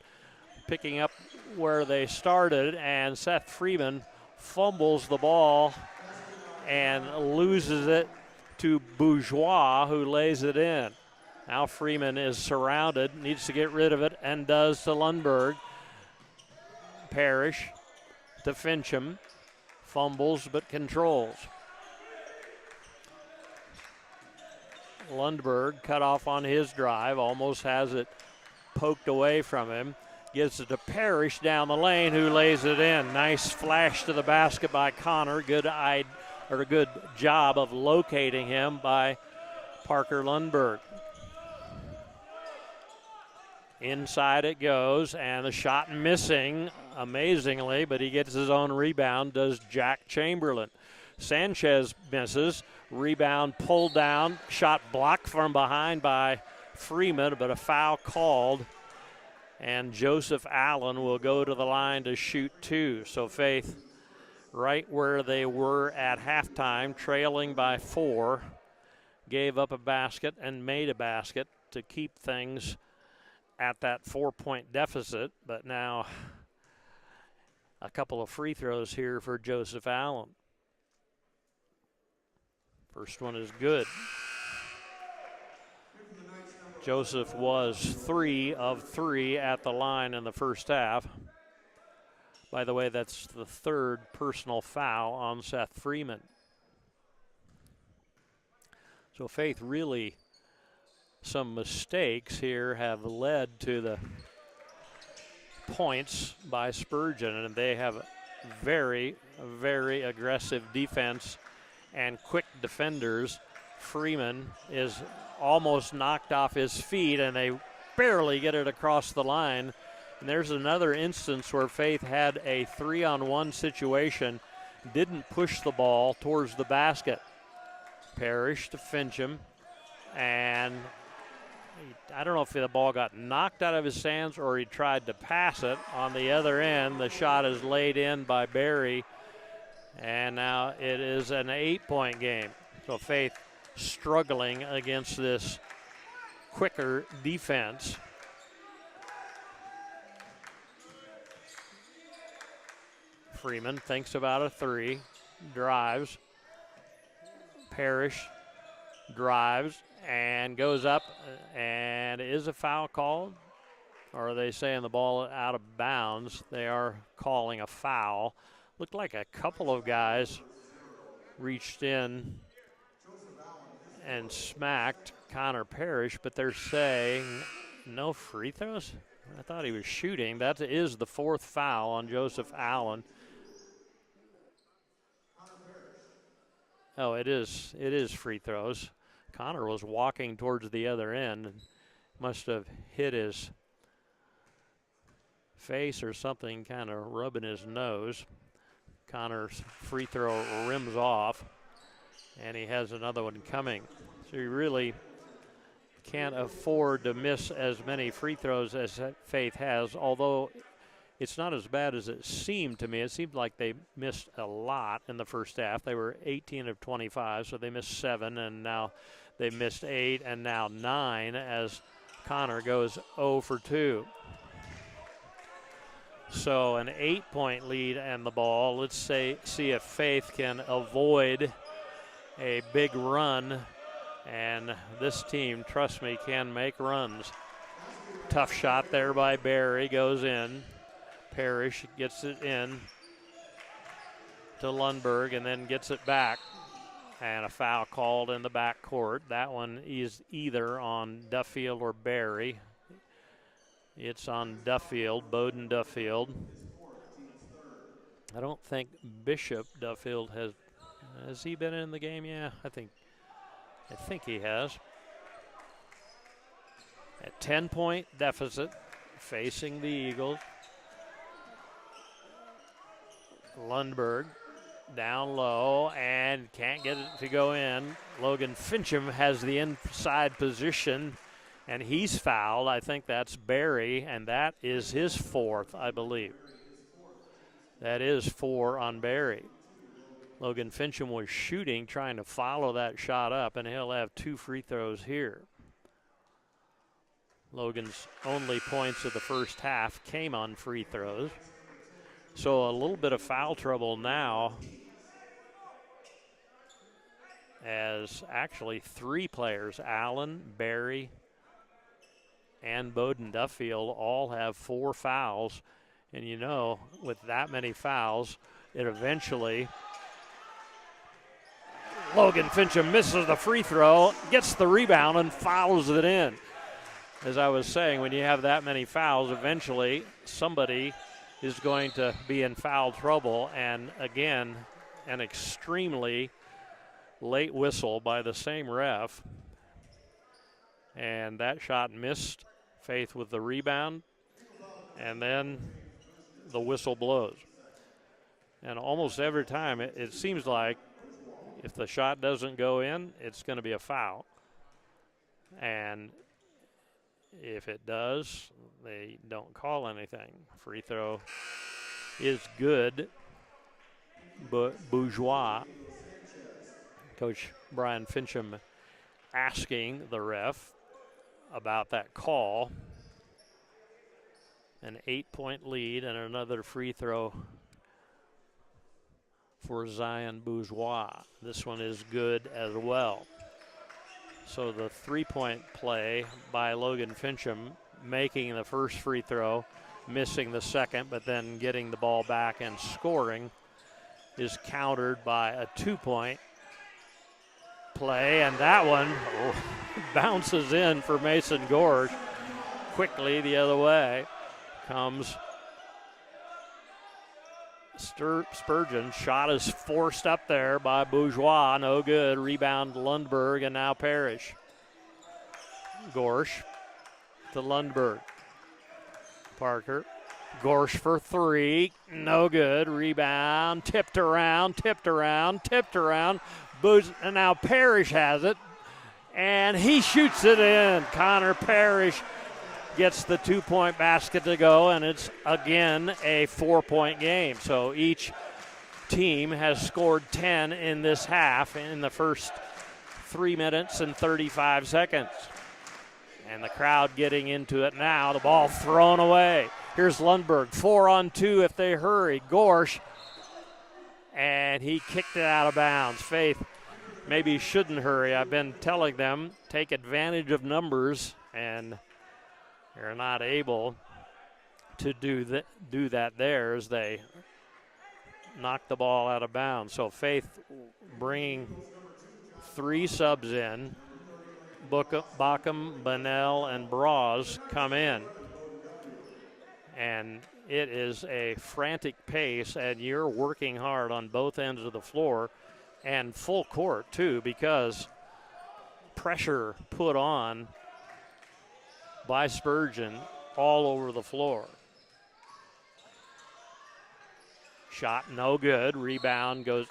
S1: picking up where they started, and Seth Freeman fumbles the ball and loses it to Bourgeois, who lays it in. Now Freeman is surrounded, needs to get rid of it, and does to Lundberg. Parrish to Fincham, fumbles but controls. Lundberg cut off on his drive, almost has it poked away from him. Gives it to Parrish down the lane, who lays it in. Nice flash to the basket by Connor. Good job of locating him by Parker Lundberg. Inside it goes, and the shot missing, amazingly, but he gets his own rebound, does Jack Chamberlain. Sanchez misses, rebound pulled down, shot blocked from behind by Freeman, but a foul called, and Joseph Allen will go to the line to shoot 2. So Faith right where they were at halftime, trailing by 4, gave up a basket and made a basket to keep things at that 4-point deficit, but now a couple of free throws here for Joseph Allen. First one is good. Joseph was 3 of 3 at the line in the first half. By the way, that's the 3rd personal foul on Seth Freeman. So Faith really, some mistakes here have led to the points by Spurgeon, and they have very, very aggressive defense and quick defenders. Freeman is almost knocked off his feet, and they barely get it across the line. And there's another instance where Faith had a 3-on-1 situation, didn't push the ball towards the basket. Parrish to Fincham, and I don't know if the ball got knocked out of his hands or he tried to pass it. On the other end, the shot is laid in by Barry, and now it is an 8-point game. So Faith struggling against this quicker defense. Freeman thinks about a three, drives. Parrish drives and goes up, and is a foul called? Or are they saying the ball out of bounds? They are calling a foul. Looked like a couple of guys reached in and smacked Connor Parrish, but they're saying no free throws? I thought he was shooting. That is the fourth foul on Joseph Allen. Oh, it is free throws. Connor was walking towards the other end and must have hit his face or something, kind of rubbing his nose. Connor's free throw rims off, and he has another one coming. So he really can't afford to miss as many free throws as Faith has, although it's not as bad as it seemed to me. It seemed like they missed a lot in the first half. They were 18 of 25, so they missed 7, and now they missed 8, and now 9 as Connor goes 0 for 2. So an 8-point lead and the ball. Let's see if Faith can avoid a big run, and this team, trust me, can make runs. Tough shot there by Barry, goes in. Parrish gets it in to Lundberg and then gets it back. And a foul called in the backcourt. That one is either on Duffield or Barry. It's on Duffield, Bowden Duffield. I don't think Bishop Duffield has he been in the game? Yeah, I think he has. A 10-point deficit facing the Eagles. Lundberg down low and can't get it to go in. Logan Fincham has the inside position, and he's fouled. I think that's Barry, and that is his fourth, I believe. That is 4 on Barry. Logan Fincham was shooting, trying to follow that shot up, and he'll have 2 free throws here. Logan's only points of the first half came on free throws. So a little bit of foul trouble now, as actually 3 players, Allen, Barry, and Bowden Duffield, all have 4 fouls. And you know, with that many fouls, it eventually, Logan Fincham misses the free throw, gets the rebound, and fouls it in. As I was saying, when you have that many fouls, eventually somebody is going to be in foul trouble. And again, an extremely late whistle by the same ref. And that shot missed. Faith with the rebound. And then the whistle blows. And almost every time it seems like if the shot doesn't go in, it's going to be a foul. And if it does, they don't call anything. Free throw is good, but Bourgeois, Coach Brian Fincham, asking the ref about that call. An 8-point lead and another free throw for Zion Bourgeois. This one is good as well. So the 3-point play by Logan Fincham, making the first free throw, missing the second, but then getting the ball back and scoring, is countered by a 2-point play, and that one bounces in for Mason Gorge. Quickly the other way comes Spurgeon. Shot is forced up there by Bourgeois. No good. Rebound Lundberg, and now Parrish. Gorsh to Lundberg. Parker. Gorsh for three. No good. Rebound. Tipped around. And now Parrish has it. And he shoots it in. Connor Parrish gets the 2-point basket to go, and it's again a 4-point game. So each team has scored 10 in this half in the first 3 minutes and 35 seconds. And the crowd getting into it now. The ball thrown away. Here's Lundberg. 4-on-2 if they hurry. Gorsh. And he kicked it out of bounds. Faith maybe shouldn't hurry. I've been telling them, take advantage of numbers, and they're not able to do that there as they knock the ball out of bounds. So Faith bringing 3 subs in. Bockham, Bunnell, and Braz come in. And it is a frantic pace, and you're working hard on both ends of the floor and full court, too, because pressure put on by Spurgeon all over the floor. Shot no good. Rebound goes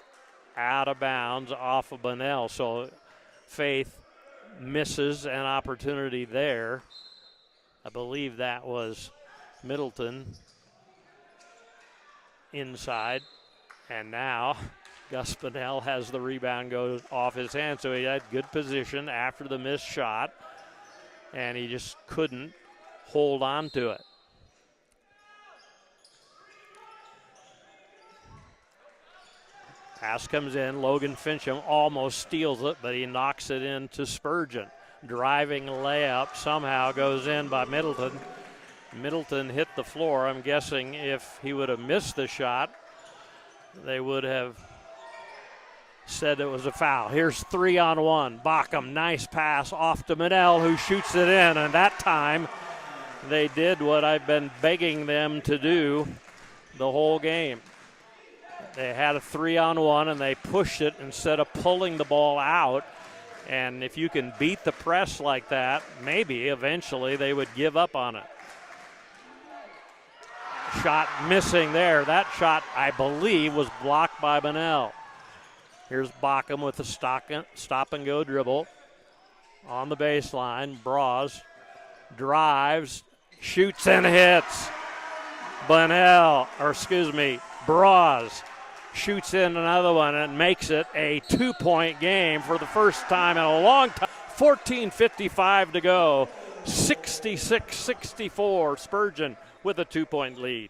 S1: out of bounds off of Bunnell. So Faith misses an opportunity there. I believe that was Middleton inside. And now Gus Bunnell has the rebound go off his hand. So he had good position after the missed shot, and he just couldn't hold on to it. Pass comes in. Logan Fincham almost steals it, but he knocks it into Spurgeon. Driving layup somehow goes in by Middleton. Middleton hit the floor. I'm guessing if he would have missed the shot, they would have said it was a foul. Here's 3-on-1. Bockham, nice pass off to Minnell, who shoots it in. And that time they did what I've been begging them to do the whole game. They had a 3-on-1, and they pushed it instead of pulling the ball out. And if you can beat the press like that, maybe eventually they would give up on it. Shot missing there. That shot, I believe, was blocked by Bunnell. Here's Bockham with the stop-and-go dribble on the baseline. Braz drives, shoots, and hits. Braz shoots in another one and makes it a 2-point game for the first time in a long time. 14:55 to go. 66-64. Spurgeon with a 2-point lead.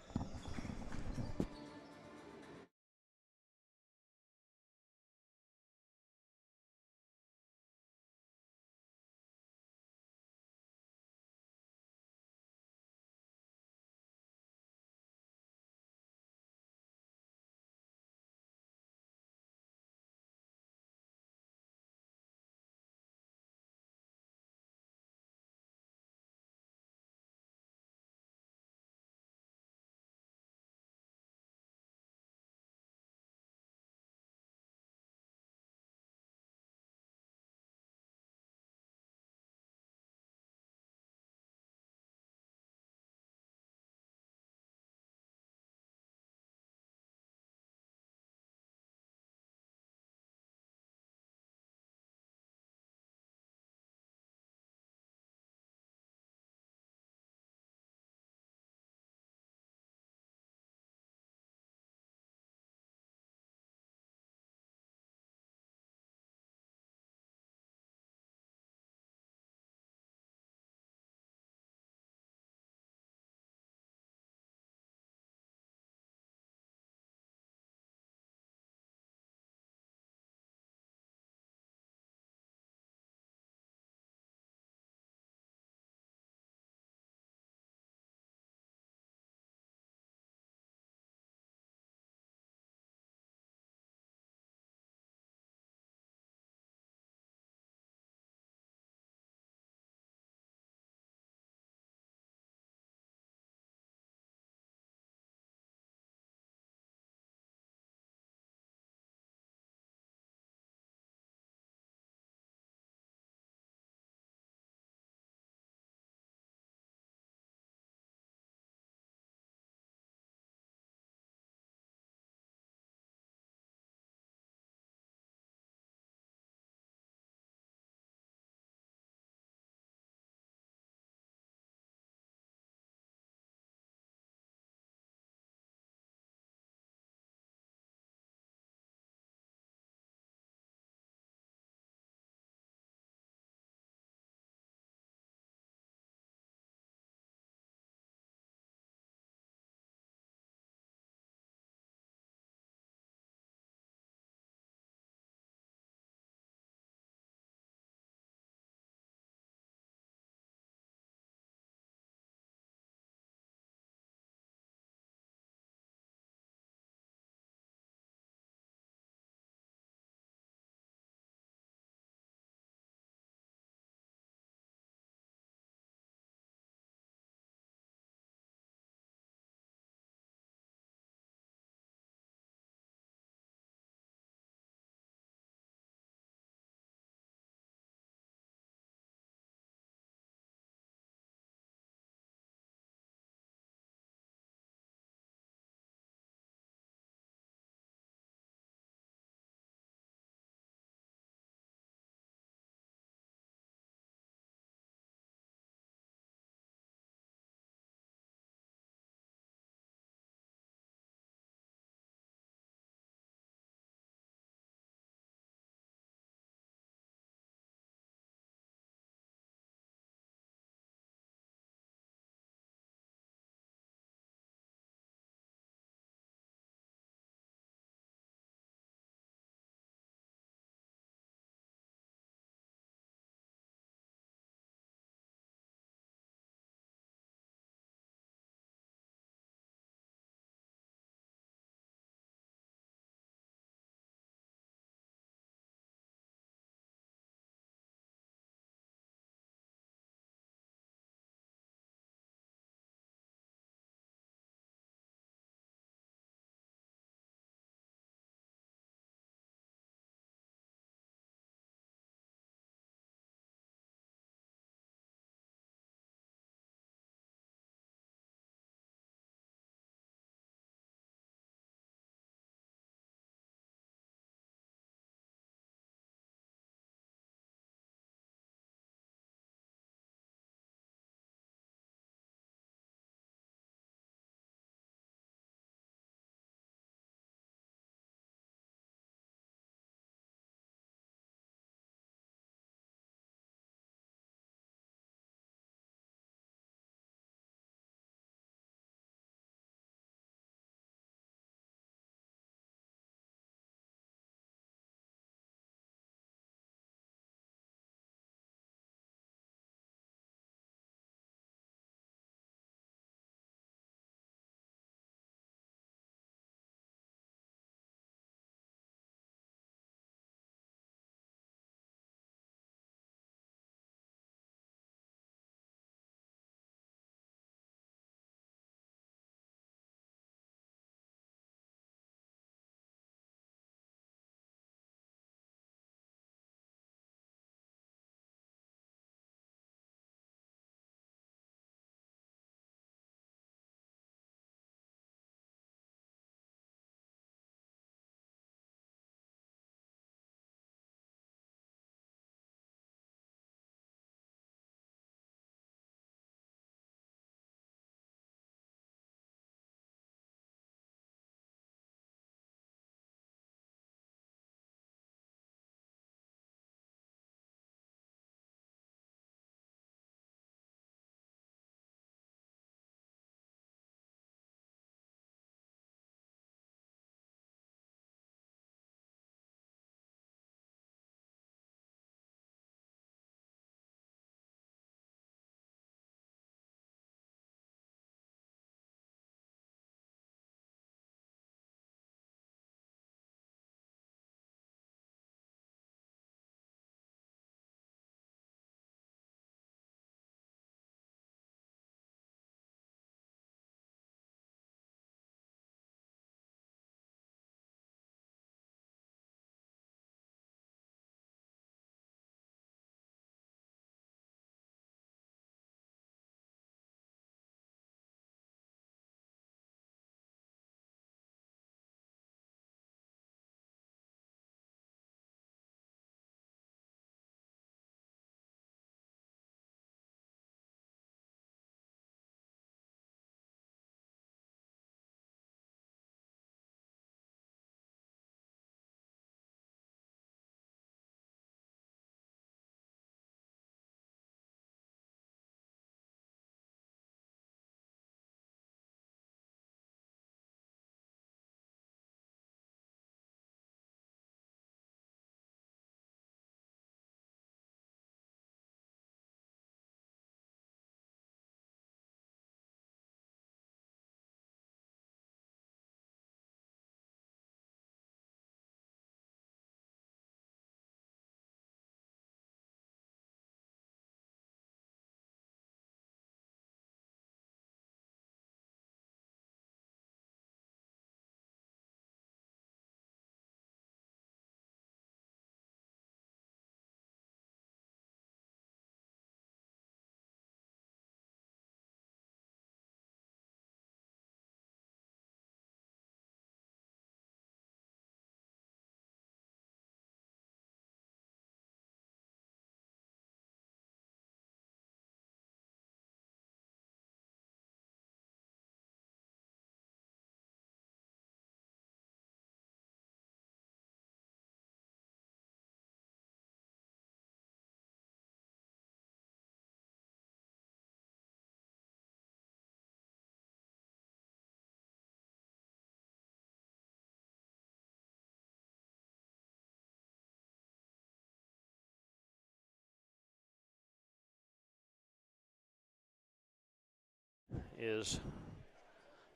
S1: is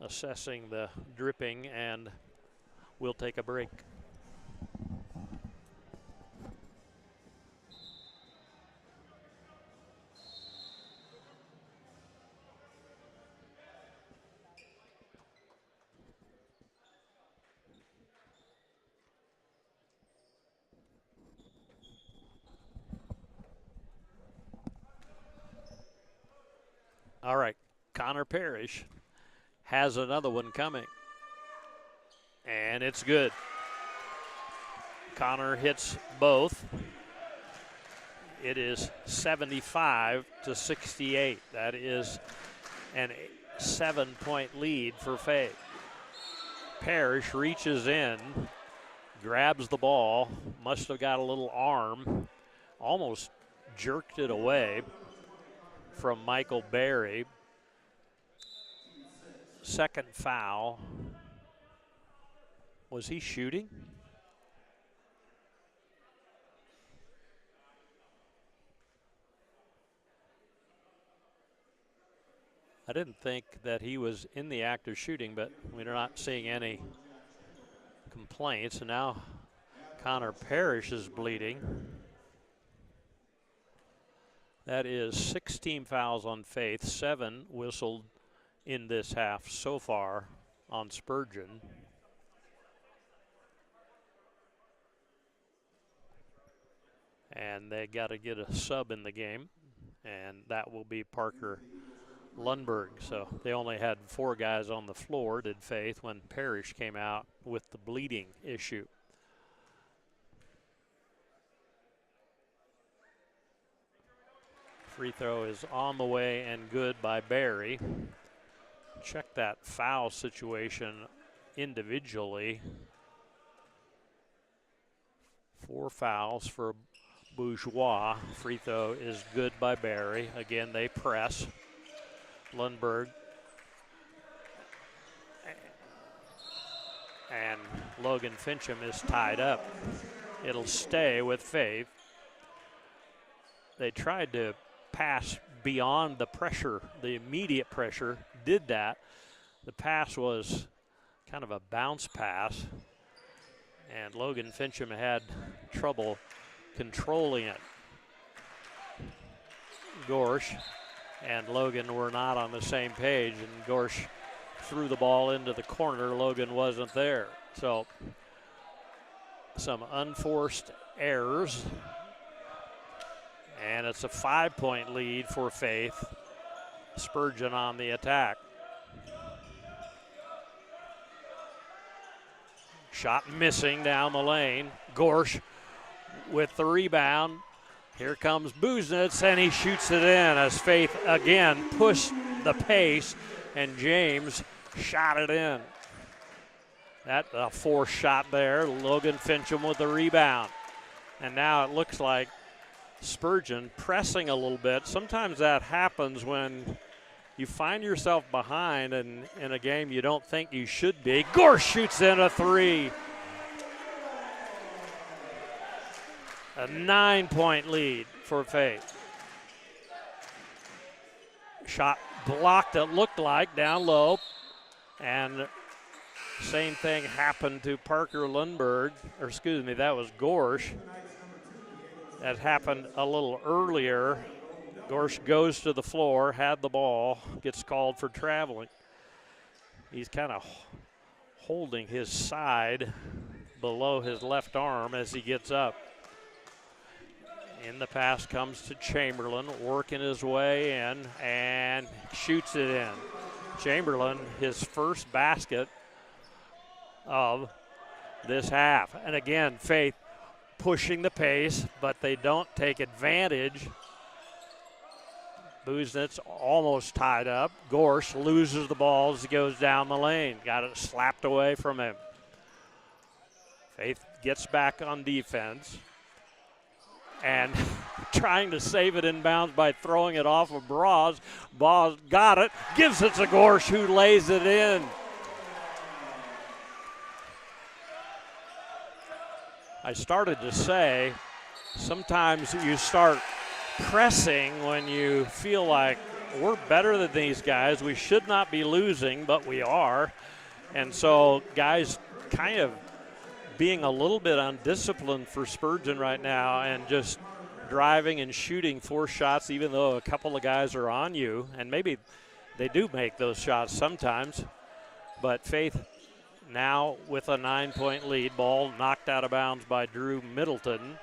S1: assessing the dripping, and we'll take a break. All right, Connor Parrish has another one coming, and it's good. Connor hits both. It is 75-68. That is an 7-point lead for Faith. Parrish reaches in, grabs the ball, must have got a little arm, almost jerked it away from Michael Berry. Second foul. Was he shooting? I didn't think that he was in the act of shooting, but we're not seeing any complaints. And now Connor Parrish is bleeding. That is 16 fouls on Faith, 7 whistled in this half so far on Spurgeon. And they got to get a sub in the game, and that will be Parker Lundberg. So they only had 4 guys on the floor, did Faith, when Parrish came out with the bleeding issue. Free throw is on the way and good by Barry. Check that foul situation individually. 4 fouls for Bourgeois. Free throw is good by Barry. Again, they press. Lundberg and Logan Fincham is tied up. It'll stay with Faith. They tried to pass beyond the pressure, the immediate pressure, did that. The pass was kind of a bounce pass, and Logan Fincham had trouble controlling it. Gorsh and Logan were not on the same page, and Gorsh threw the ball into the corner. Logan wasn't there. So some unforced errors. And it's a 5-point lead for Faith. Spurgeon on the attack. Shot missing down the lane. Gorsh with the rebound. Here comes Buznitz, and he shoots it in as Faith again pushed the pace, and James shot it in. That a forced shot there. Logan Fincham with the rebound. And now it looks like Spurgeon pressing a little bit. Sometimes that happens when you find yourself behind and in a game you don't think you should be. Gorsh shoots in a 3. A 9-point lead for Faith. Shot blocked, it looked like, down low. And same thing happened to Parker Lundberg, or excuse me, that was Gorsh. That happened a little earlier. Gorsh goes to the floor, had the ball, gets called for traveling. He's kind of holding his side below his left arm as he gets up. In the pass comes to Chamberlain, working his way in, and shoots it in. Chamberlain, his first basket of this half. And again, Faith pushing the pace, but they don't take advantage. Buznitz almost tied up. Gorsh loses the ball as he goes down the lane. Got it slapped away from him. Faith gets back on defense and trying to save it inbounds by throwing it off of Braz. Braz got it, gives it to Gorsh, who lays it in. I started to say, sometimes you start pressing when you feel like we're better than these guys. We should not be losing, but we are. And so guys kind of being a little bit undisciplined for Spurgeon right now and just driving and shooting 4 shots even though a couple of guys are on you. And maybe they do make those shots sometimes. But Faith now with a 9-point lead. Ball knocked out of bounds by Drew Middleton.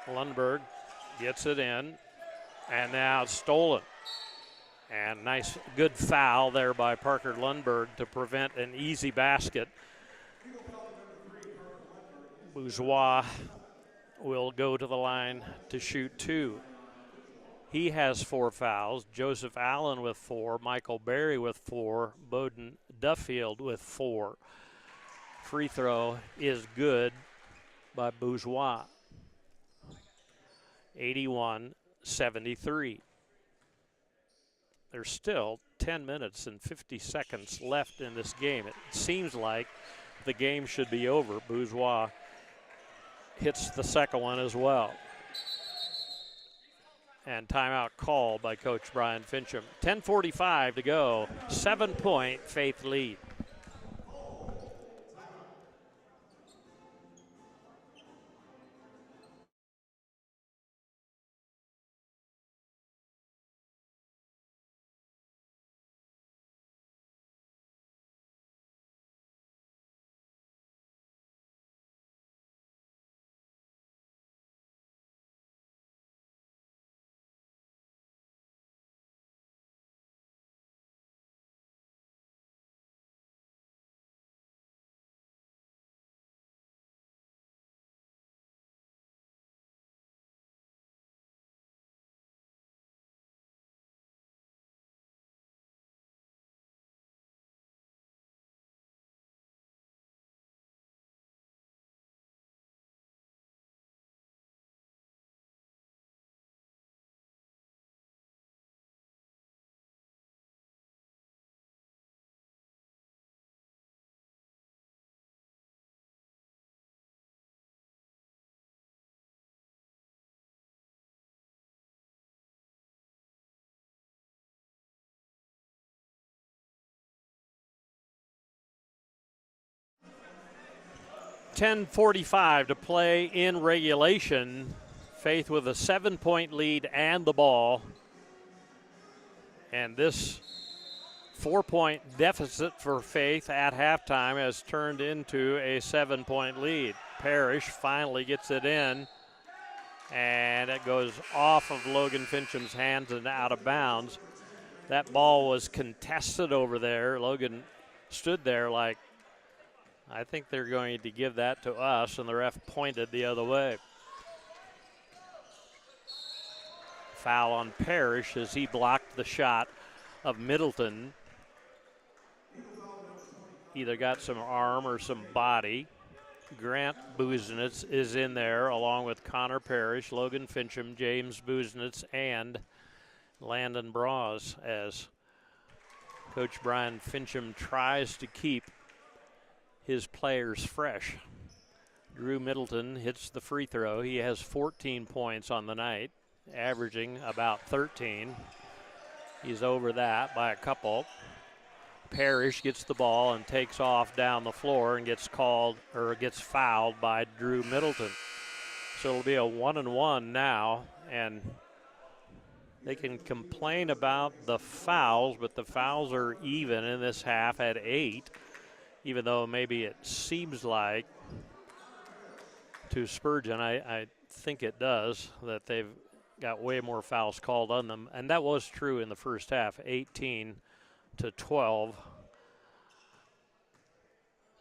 S1: Lundberg gets it in, and now it's stolen. And nice, good foul there by Parker Lundberg to prevent an easy basket. Bourgeois will go to the line to shoot 2. He has 4 fouls. Joseph Allen with 4, Michael Berry with 4, Bowden Duffield with 4. Free throw is good by Bourgeois. 81-73. There's still 10 minutes and 50 seconds left in this game. It seems like the game should be over. Bourgeois hits the second one as well. And timeout called by Coach Brian Fincham. 10:45 to go. 7-point Faith lead. .10:45 to play in regulation. Faith with a 7-point lead and the ball. And this 4-point deficit for Faith at halftime has turned into a 7-point lead. Parrish finally gets it in, and it goes off of Logan Fincham's hands and out of bounds. That ball was contested over there. Logan stood there like, I think they're going to give that to us, and the ref pointed the other way. Foul on Parrish as he blocked the shot of Middleton. Either got some arm or some body. Grant Busenitz is in there along with Connor Parrish, Logan Fincham, James Busenitz, and Landon Bras as Coach Brian Fincham tries to keep his players fresh. Drew Middleton hits the free throw. He has 14 points on the night, averaging about 13. He's over that by a couple. Parrish gets the ball and takes off down the floor and gets fouled by Drew Middleton. So it'll be a 1-and-1 now, and they can complain about the fouls, but the fouls are even in this half at 8. Even though maybe it seems like to Spurgeon, I think it does, that they've got way more fouls called on them. And that was true in the first half, 18-12.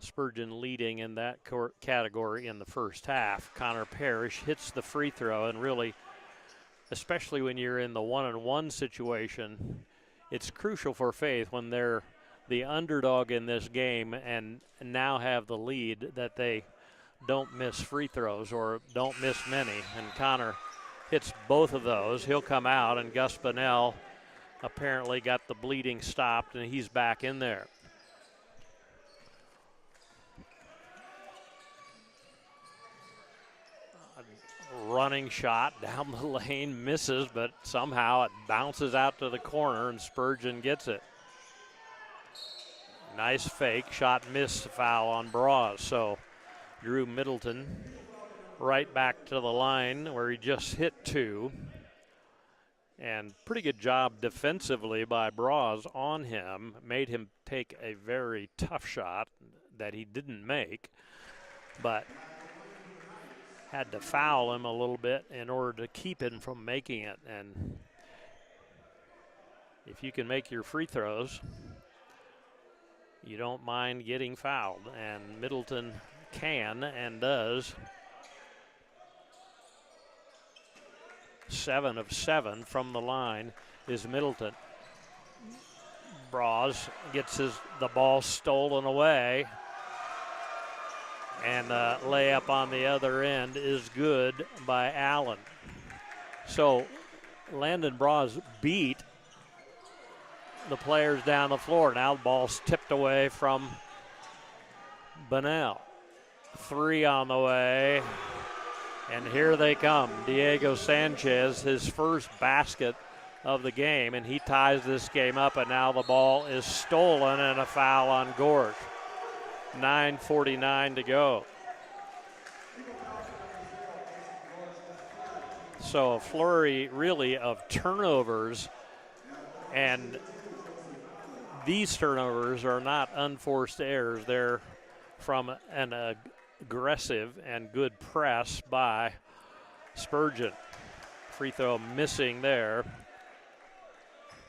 S1: Spurgeon leading in that category in the first half. Connor Parrish hits the free throw, and really, especially when you're in the 1-and-1 situation, it's crucial for Faith when they're the underdog in this game and now have the lead that they don't miss free throws or don't miss many. And Connor hits both of those. He'll come out, and Gus Bunnell apparently got the bleeding stopped, and he's back in there. running shot down the lane, misses, but somehow it bounces out to the corner and Spurgeon gets it. Nice fake, shot missed, foul on Bras. So Drew Middleton right back to the line where he just hit 2. And pretty good job defensively by Bras on him. Made him take a very tough shot that he didn't make, but had to foul him a little bit in order to keep him from making it. And if you can make your free throws, you don't mind getting fouled. And Middleton can and does. 7 of 7 from the line is Middleton. Bras gets the ball stolen away. And the layup on the other end is good by Allen. So Landon Bras beat the players down the floor. Now the ball's tipped away from Bunnell. 3 on the way. And here they come. Diego Sanchez, his first basket of the game, and he ties this game up, and now the ball is stolen and a foul on Gorge. 9:49 to go. So a flurry really of turnovers, and these turnovers are not unforced errors. They're from an aggressive and good press by Spurgeon. Free throw missing there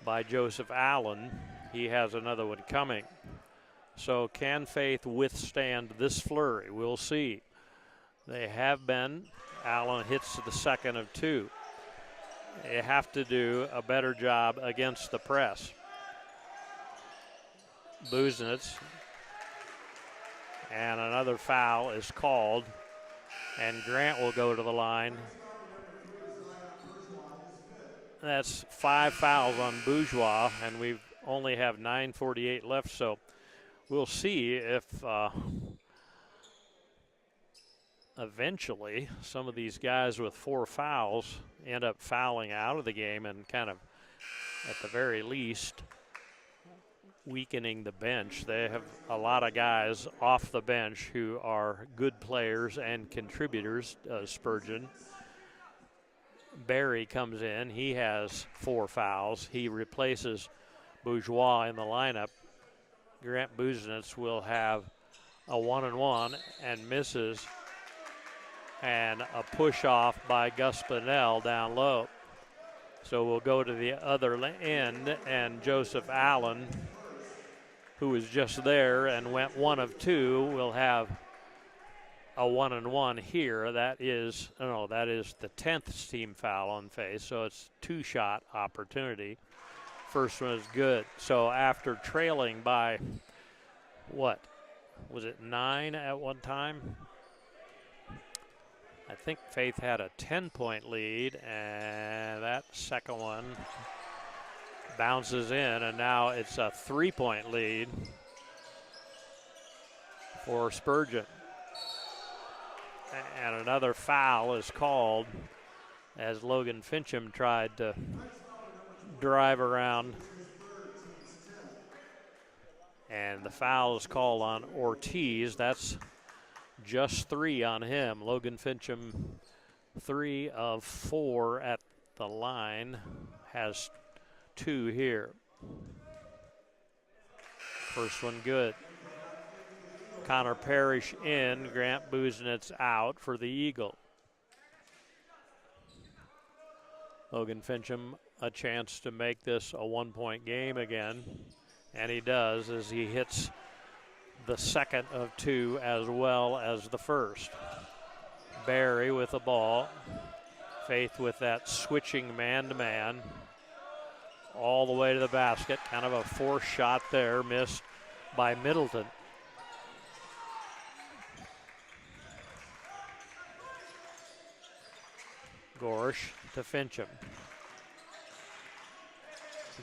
S1: by Joseph Allen. He has another one coming. So can Faith withstand this flurry? We'll see. They have been. Allen hits the second of 2. They have to do a better job against the press. Busenitz. And another foul is called. And Grant will go to the line. That's 5 fouls on Bourgeois, and we only have 9:48 left, so we'll see if eventually some of these guys with 4 fouls end up fouling out of the game and kind of, at the very least, weakening the bench. They have a lot of guys off the bench who are good players and contributors. Spurgeon. Barry comes in. He has 4 fouls. He replaces Bourgeois in the lineup. Grant Busenitz will have a 1-and-1 and misses, and a push off by Gus Bunnell down low. So we'll go to the other end, and Joseph Allen, who was just there and went 1 of 2, will have a 1-and-1 here. That is the 10th team foul on Faith, so it's 2-shot opportunity. First one is good. So after trailing by, what, was it 9 at one time? I think Faith had a 10-point lead, and that second one bounces in, and now it's a 3-point lead for Spurgeon. And another foul is called as Logan Fincham tried to drive around. And the foul is called on Ortiz. That's just 3 on him. Logan Fincham, 3 of 4 at the line, has 2 here. First one good. Connor Parrish in, Grant Busenitz out for the Eagle. Logan Fincham a chance to make this a 1-point game again, and he does as he hits the second of 2 as well as the first. Barry with the ball. Faith with that switching man-to-man all the way to the basket. Kind of a forced shot there, missed by Middleton. Gorsh to Fincham.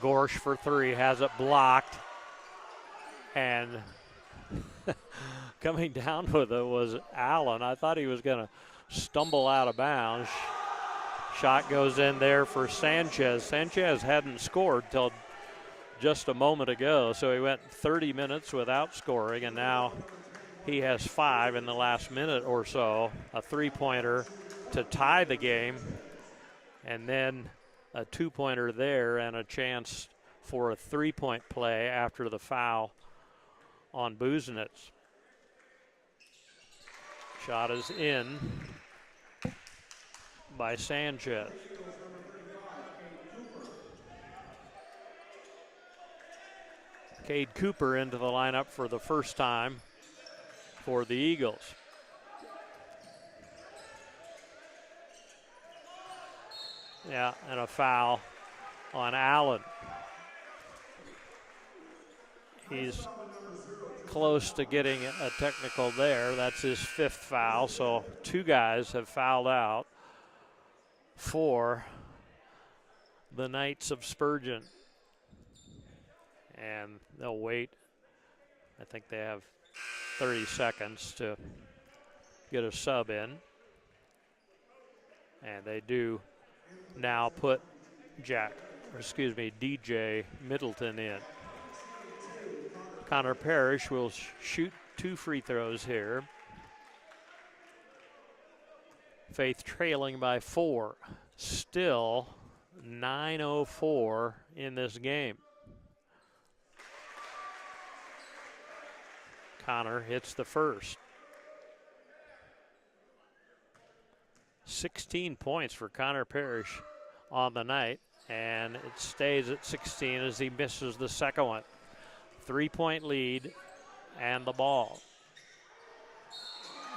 S1: Gorsh for 3, has it blocked, and coming down with it was Allen. I thought he was going to stumble out of bounds. Shot goes in there for Sanchez. Sanchez hadn't scored till just a moment ago, so he went 30 minutes without scoring, and now he has 5 in the last minute or so. A three-pointer to tie the game, and then a two-pointer there and a chance for a three-point play after the foul on Buzenitz. Shot is in by Sanchez. Cade Cooper into the lineup for the first time for the Eagles. Yeah, and a foul on Allen. He's close to getting a technical there. That's his 5th foul, so 2 guys have fouled out for the Knights of Spurgeon. And they'll wait. I think they have 30 seconds to get a sub in. And they do now put DJ Middleton in. Connor Parrish will shoot 2 free throws here. Faith trailing by 4. Still 9:04 in this game. Connor hits the first. 16 points for Connor Parrish on the night, and it stays at 16 as he misses the second one. 3-point lead and the ball.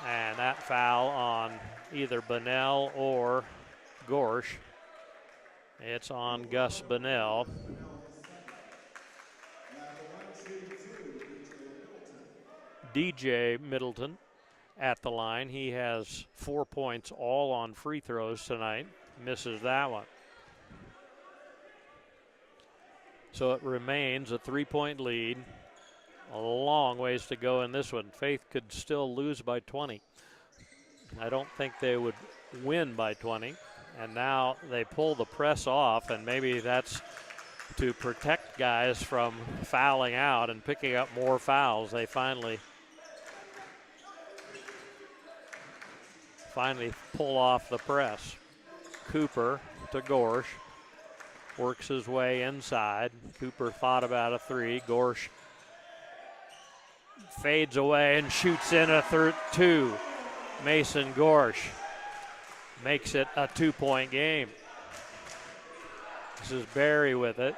S1: And that foul on either Bunnell or Gorsh. It's on Gus Bunnell. DJ Middleton at the line. He has 4 points all on free throws tonight. Misses that one. So it remains a 3-point lead. A long ways to go in this one. Faith could still lose by 20. I don't think they would win by 20. And now they pull the press off, and maybe that's to protect guys from fouling out and picking up more fouls. They finally pull off the press. Cooper to Gorsh. Works his way inside. Cooper thought about a 3. Gorsh fades away and shoots in a 2. Mason Gorsh makes it a 2-point game. This is Barry with it.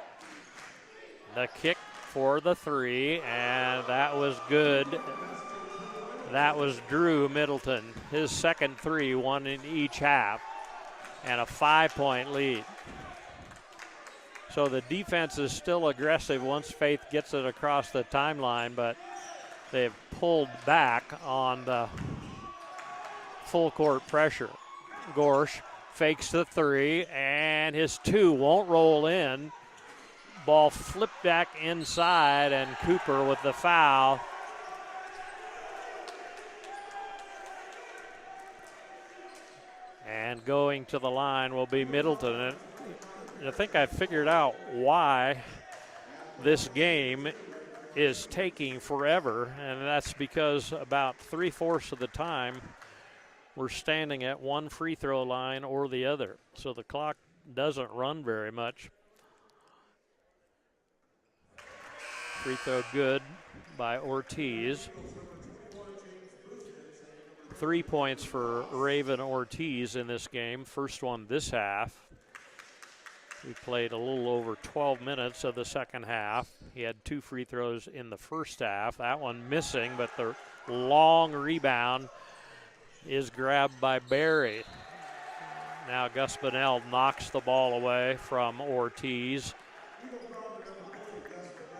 S1: The kick for the 3, and that was good. That was Drew Middleton. His second 3, one in each half, and a 5-point lead. So the defense is still aggressive once Faith gets it across the timeline, but they've pulled back on the full court pressure. Gorsh fakes the 3, and his 2 won't roll in. Ball flipped back inside, and Cooper with the foul. And going to the line will be Middleton. And I think I figured out why this game is taking forever, and that's because about 3/4 of the time we're standing at one free throw line or the other. So the clock doesn't run very much. Free throw good by Ortiz. 3 points for Raven Ortiz in this game. First one this half. We played a little over 12 minutes of the second half. He had 2 free throws in the first half. That one missing, but the long rebound is grabbed by Barry. Now Gus Bunnell knocks the ball away from Ortiz.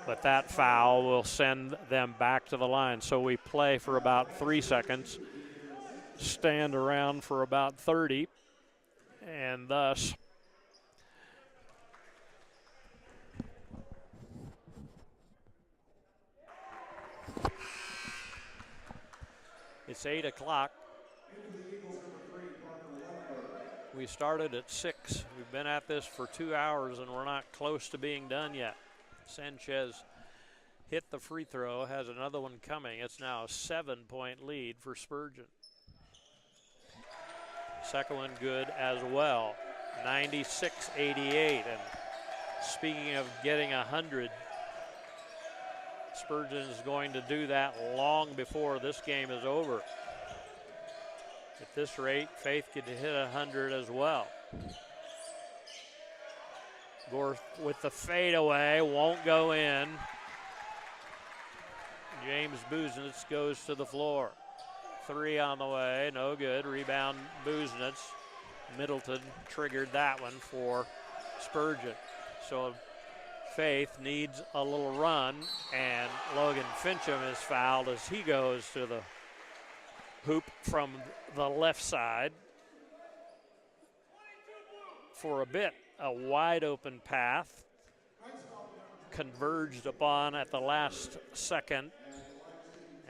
S1: But that foul will send them back to the line. So we play for about 3 seconds, stand around for about 30, and thus it's 8 o'clock. We started at 6. We've been at this for 2 hours, and we're not close to being done yet. Sanchez hit the free throw, has another one coming. It's now a 7-point lead for Spurgeon. Second one good as well, 96-88. And speaking of getting 100, Spurgeon is going to do that long before this game is over. At this rate, Faith could hit 100 as well. Gorth with the fadeaway, won't go in. James Busenitz goes to the floor. 3 on the way, no good. Rebound Busenitz. Middleton triggered that one for Spurgeon. So Faith needs a little run, and Logan Fincham is fouled as he goes to the hoop from the left side. For a bit, a wide open path converged upon at the last second,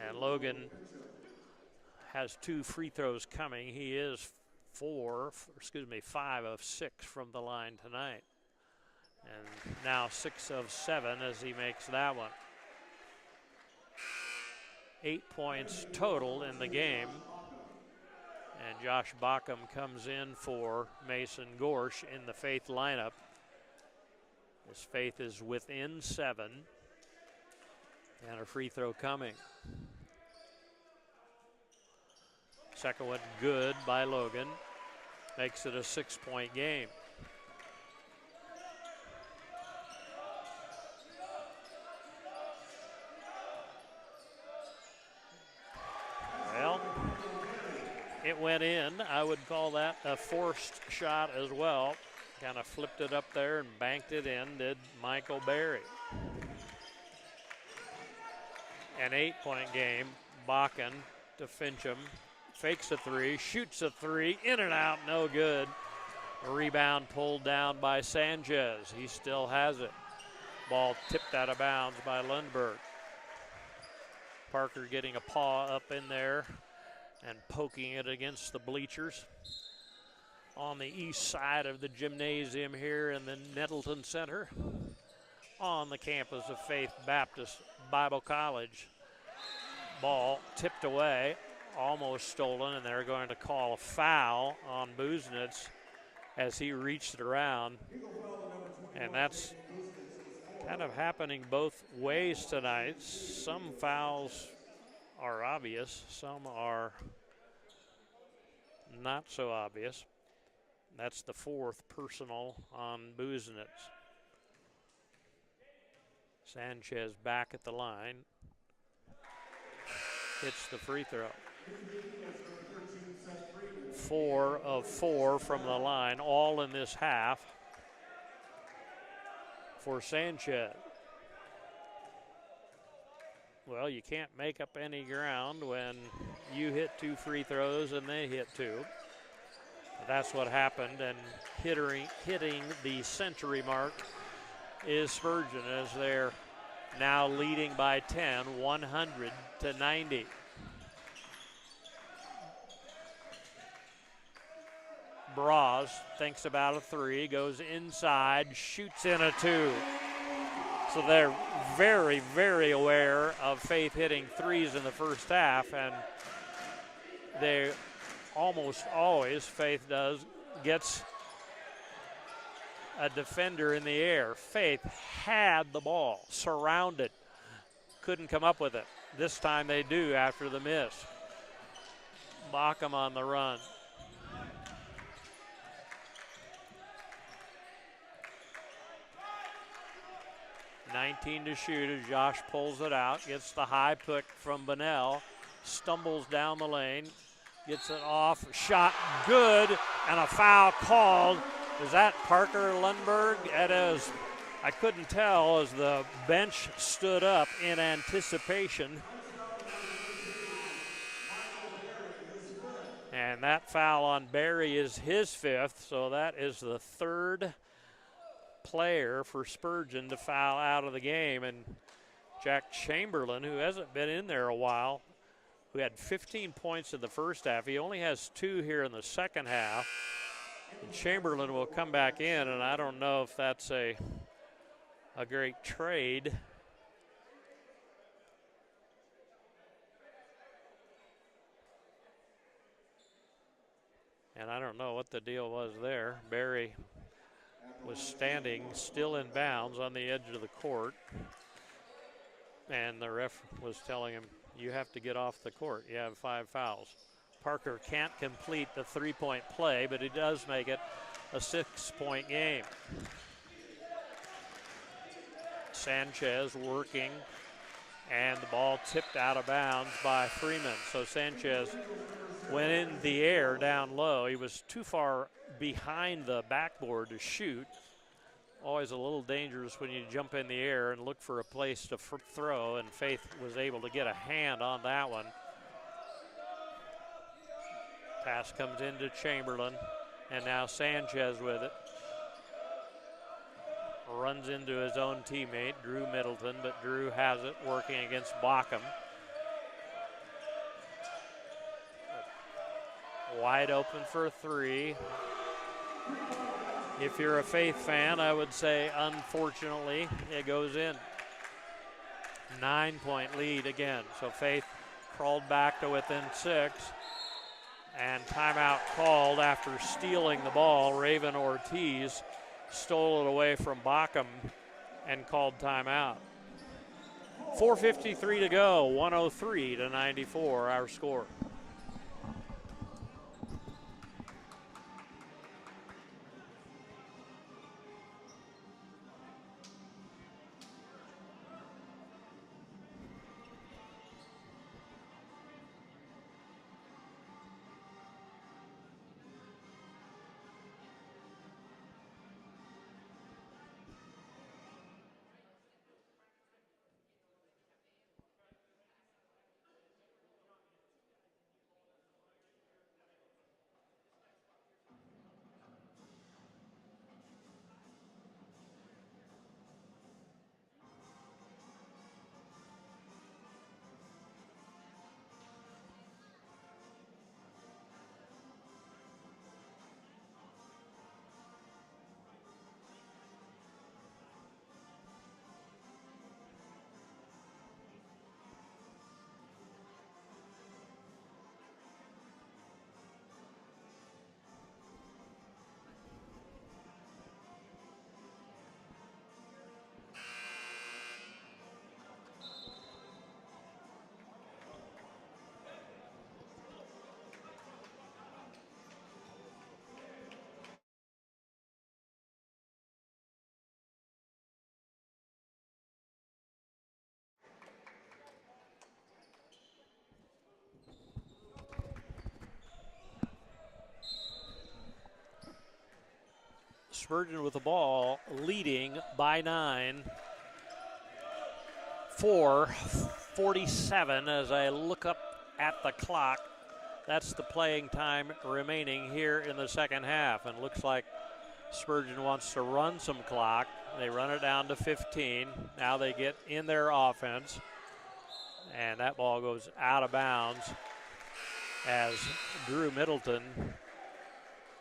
S1: and Logan has 2 free throws coming. He is 5 of 6 from the line tonight, and now 6 of 7 as he makes that one. 8 points total in the game, and Josh Bockham comes in for Mason Gorsh in the Faith lineup. This Faith is within 7, and a free throw coming. Second one good by Logan, makes it a 6-point game. Well, it went in. I would call that a forced shot as well. Kind of flipped it up there and banked it in, did Michael Berry. An 8-point game. Bakken to Fincham. Fakes a 3, shoots a 3, in and out, no good. A rebound pulled down by Sanchez. He still has it. Ball tipped out of bounds by Lundberg. Parker getting a paw up in there and poking it against the bleachers on the east side of the gymnasium here in the Nettleton Center on the campus of Faith Baptist Bible College. Ball tipped away, almost stolen, and they're going to call a foul on Busenitz as he reached it around. And that's kind of happening both ways tonight. Some fouls are obvious, some are not so obvious. That's the 4th personal on Busenitz. Sanchez back at the line. Hits the free throw. 4 of 4 from the line, all in this half for Sanchez. Well, you can't make up any ground when you hit 2 free throws and they hit 2. That's what happened, and hitting the century mark is Spurgeon as they're now leading by 10, 100-90. Braz thinks about a 3, goes inside, shoots in a 2. So they're very, very aware of Faith hitting 3s in the first half, and they almost always, Faith does, gets a defender in the air. Faith had the ball, surrounded, couldn't come up with it. This time they do after the miss. Bockham on the run. $19 to shoot as Josh pulls it out, gets the high pick from Bunnell, stumbles down the lane, gets it off, shot good, and a foul called. Is that Parker Lundberg? It is. I couldn't tell as the bench stood up in anticipation. And that foul on Berry is his 5th, so that is the 3rd player for Spurgeon to foul out of the game. And Jack Chamberlain, who hasn't been in there a while, who had 15 points in the first half, he only has 2 here in the second half. And Chamberlain will come back in, and I don't know if that's a great trade. And I don't know what the deal was there. Barry was standing still in bounds on the edge of the court. And the ref was telling him, you have to get off the court. You have 5 fouls. Parker can't complete the 3-point play, but he does make it a 6-point game. Sanchez working, and the ball tipped out of bounds by Freeman. So Sanchez went in the air down low. He was too far behind the backboard to shoot. Always a little dangerous when you jump in the air and look for a place to throw, and Faith was able to get a hand on that one. Pass comes into Chamberlain, and now Sanchez with it. Runs into his own teammate, Drew Middleton, but Drew has it working against Bockham. Wide open for a 3. If you're a Faith fan, I would say, unfortunately, it goes in. 9-point lead again. So Faith crawled back to within 6. And timeout called after stealing the ball. Raven Ortiz stole it away from Bockham and called timeout. 4:53 to go, 103-94 our score. Spurgeon with the ball, leading by 9. 4:47 as I look up at the clock. That's the playing time remaining here in the second half. And looks like Spurgeon wants to run some clock. They run it down to 15. Now they get in their offense. And that ball goes out of bounds as Drew Middleton,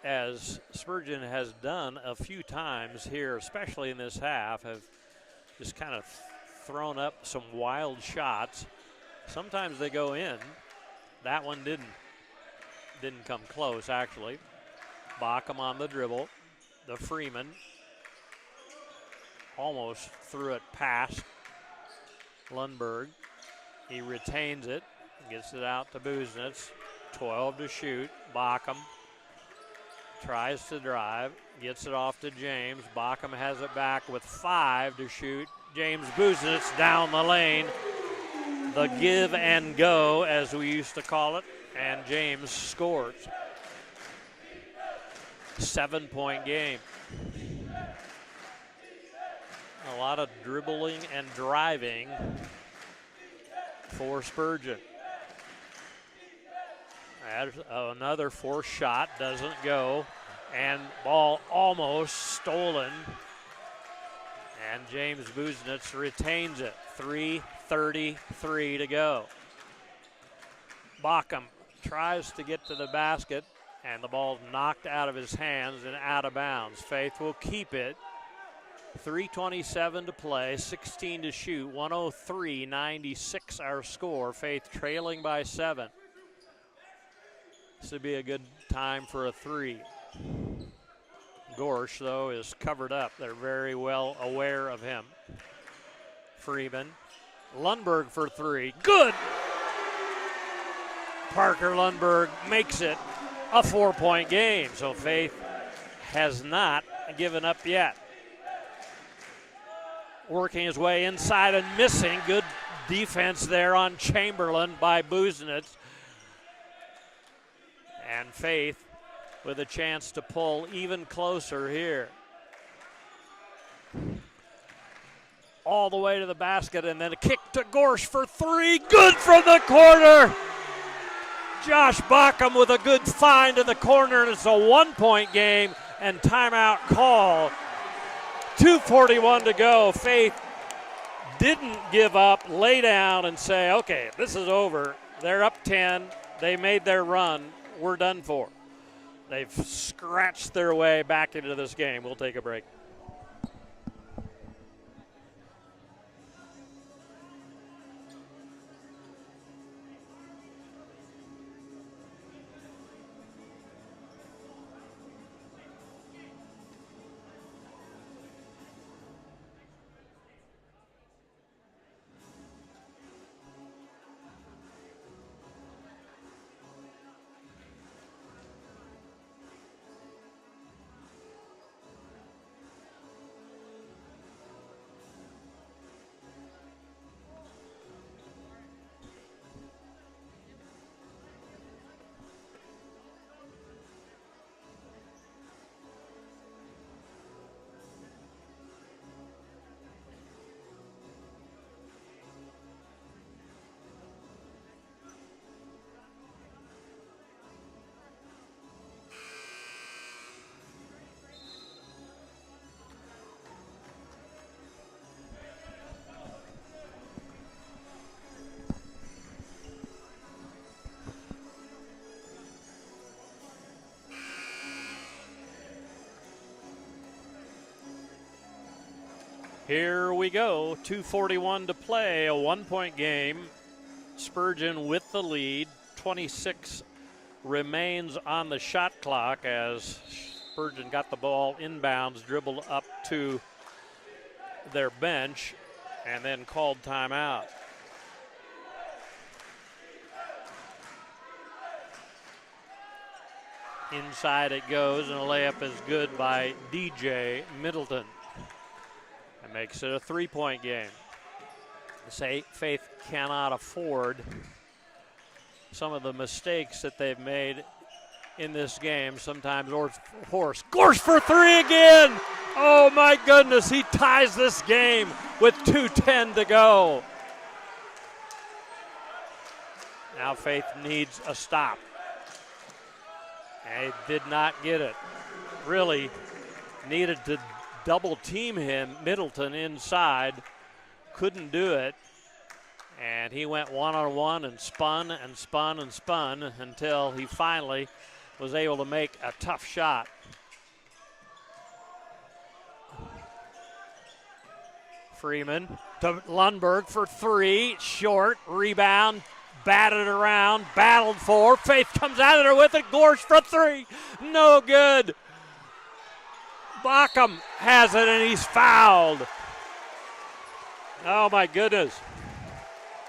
S1: as Spurgeon has done a few times here, especially in this half, have just kind of thrown up some wild shots. Sometimes they go in. That one didn't come close, actually. Bockham on the dribble. The Freeman almost threw it past Lundberg. He retains it, gets it out to Busenitz. 12 to shoot. Bockham tries to drive, gets it off to James. Bockham has it back with 5 to shoot. James Busenitz down the lane. The give and go, as we used to call it, and James scores. 7-point game. A lot of dribbling and driving for Spurgeon. Another forced shot, doesn't go, and ball almost stolen. And James Busenitz retains it. 3:33 to go. Bockham tries to get to the basket And the ball knocked out of his hands and out of bounds. Faith will keep it. 3:27 to play, 16 to shoot, 103-96 our score. Faith trailing by 7. This would be a good time for a 3. Gorsh, though, is covered up. They're very well aware of him. Freeman. Lundberg for 3. Good! Parker Lundberg makes it a 4-point game. So Faith has not given up yet. Working his way inside and missing. Good defense there on Chamberlain by Busenitz. And Faith with a chance to pull even closer here. All the way to the basket, and then a kick to Gorsh for 3. Good from the corner. Josh Bockham with a good find in the corner, and it's a 1-point game and timeout call. 2:41 to go. Faith didn't give up, lay down, and say, okay, this is over. They're up 10. They made their run. We're done for. They've scratched their way back into this game. We'll take a break. Here we go, 2:41 to play, a 1-point game. Spurgeon with the lead, 26 remains on the shot clock as Spurgeon got the ball inbounds, dribbled up to their bench, and then called timeout. Inside it goes, and a layup is good by DJ Middleton. It makes it a 3-point game. Faith cannot afford some of the mistakes that they've made in this game. Sometimes Gorsh for 3 again. Oh my goodness, he ties this game with 2:10 to go. Now Faith needs a stop. And he did not get it. Really needed to double team him, Middleton inside, couldn't do it, and he went one-on-one and spun and spun and spun until he finally was able to make a tough shot. Freeman to Lundberg for 3, short, rebound, batted around, battled for, Faith comes out of there with it, Gorsh for 3, no good. Bockham has it, and he's fouled. Oh, my goodness.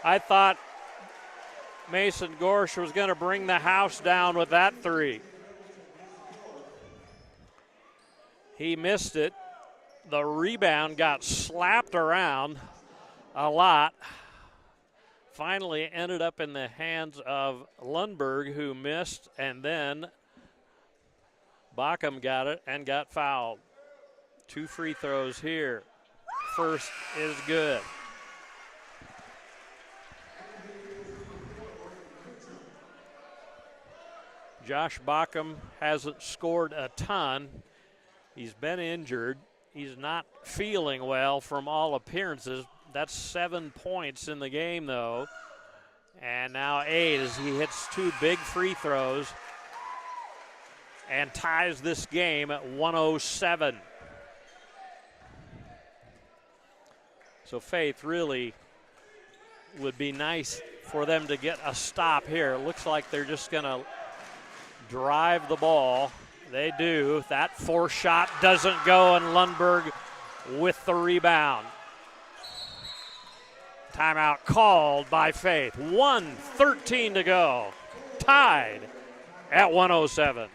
S1: I thought Mason Gorsh was going to bring the house down with that 3. He missed it. The rebound got slapped around a lot. Finally ended up in the hands of Lundberg, who missed, and then Bockham got it and got fouled. 2 free throws here. First is good. Josh Bockham hasn't scored a ton. He's been injured. He's not feeling well from all appearances. That's 7 points in the game, though. And now 8 as he hits 2 big free throws. and ties this game at 107. So Faith really would be nice for them to get a stop here. It looks like they're just going to drive the ball. They do. That force shot doesn't go, and Lundberg with the rebound. Timeout called by Faith. 1:13 to go. Tied at 107.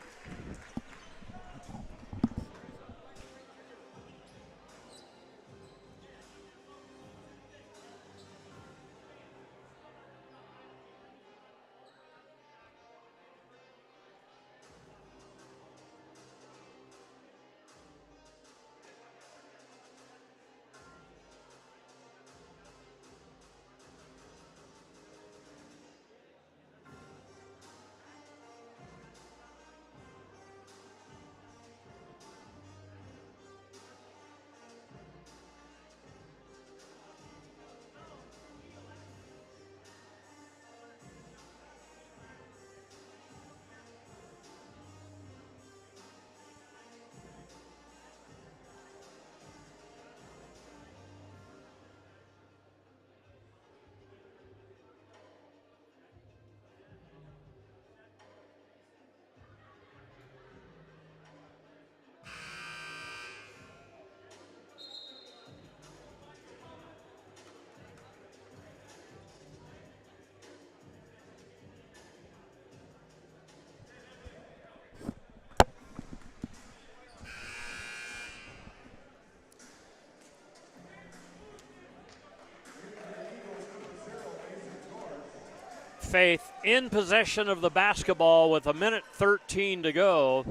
S1: Faith in possession of the basketball with 1:13 to go.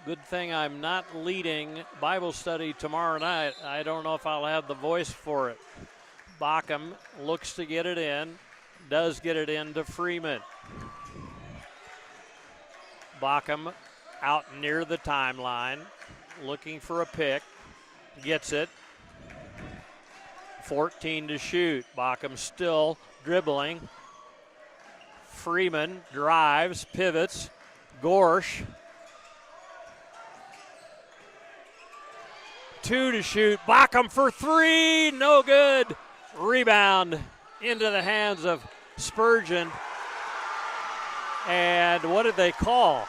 S1: Good thing I'm not leading Bible study tomorrow night. I don't know if I'll have the voice for it. Bockham looks to get it in, does get it in to Freeman. Bockham out near the timeline, looking for a pick, gets it. 14 to shoot. Bockham still dribbling. Freeman drives, pivots. Gorsh. 2 to shoot. Bockham for 3. No good. Rebound into the hands of Spurgeon. And what did they call?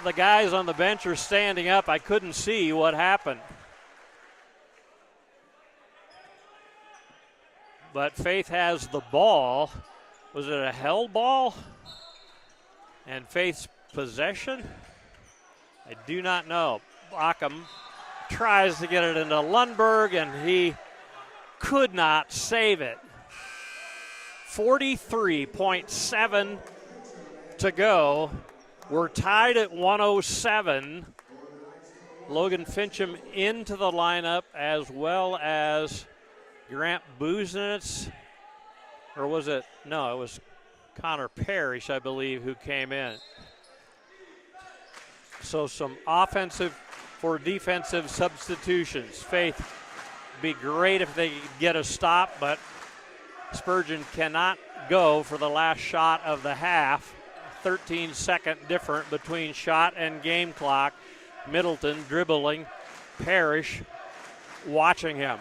S1: The guys on the bench are standing up. I couldn't see what happened. But Faith has the ball. Was it a held ball? And Faith's possession? I do not know. Bockham tries to get it into Lundberg, and he could not save it. 43.7 to go. We're tied at 107. Logan Fincham into the lineup, as well as Grant Busenitz, or was it? No, it was Connor Parrish, I believe, who came in. So some offensive for defensive substitutions. Faith, be great if they could get a stop, but Spurgeon cannot go for the last shot of the half. 13-second difference between shot and game clock. Middleton dribbling, Parrish watching him.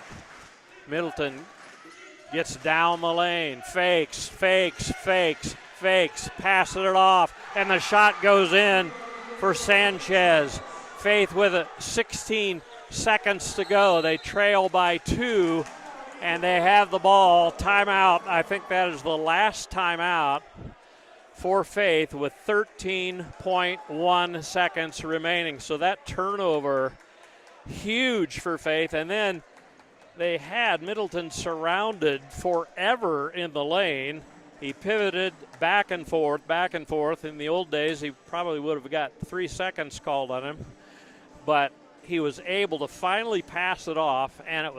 S1: Middleton gets down the lane, fakes, passing it off, and the shot goes in for Sanchez. Faith with 16 seconds to go. They trail by 2, and they have the ball. Timeout. I think that is the last timeout for Faith with 13.1 seconds remaining. So that turnover, huge for Faith. And then they had Middleton surrounded forever in the lane. He pivoted back and forth. In the old days, he probably would have got 3 seconds called on him. But he was able to finally pass it off, and it was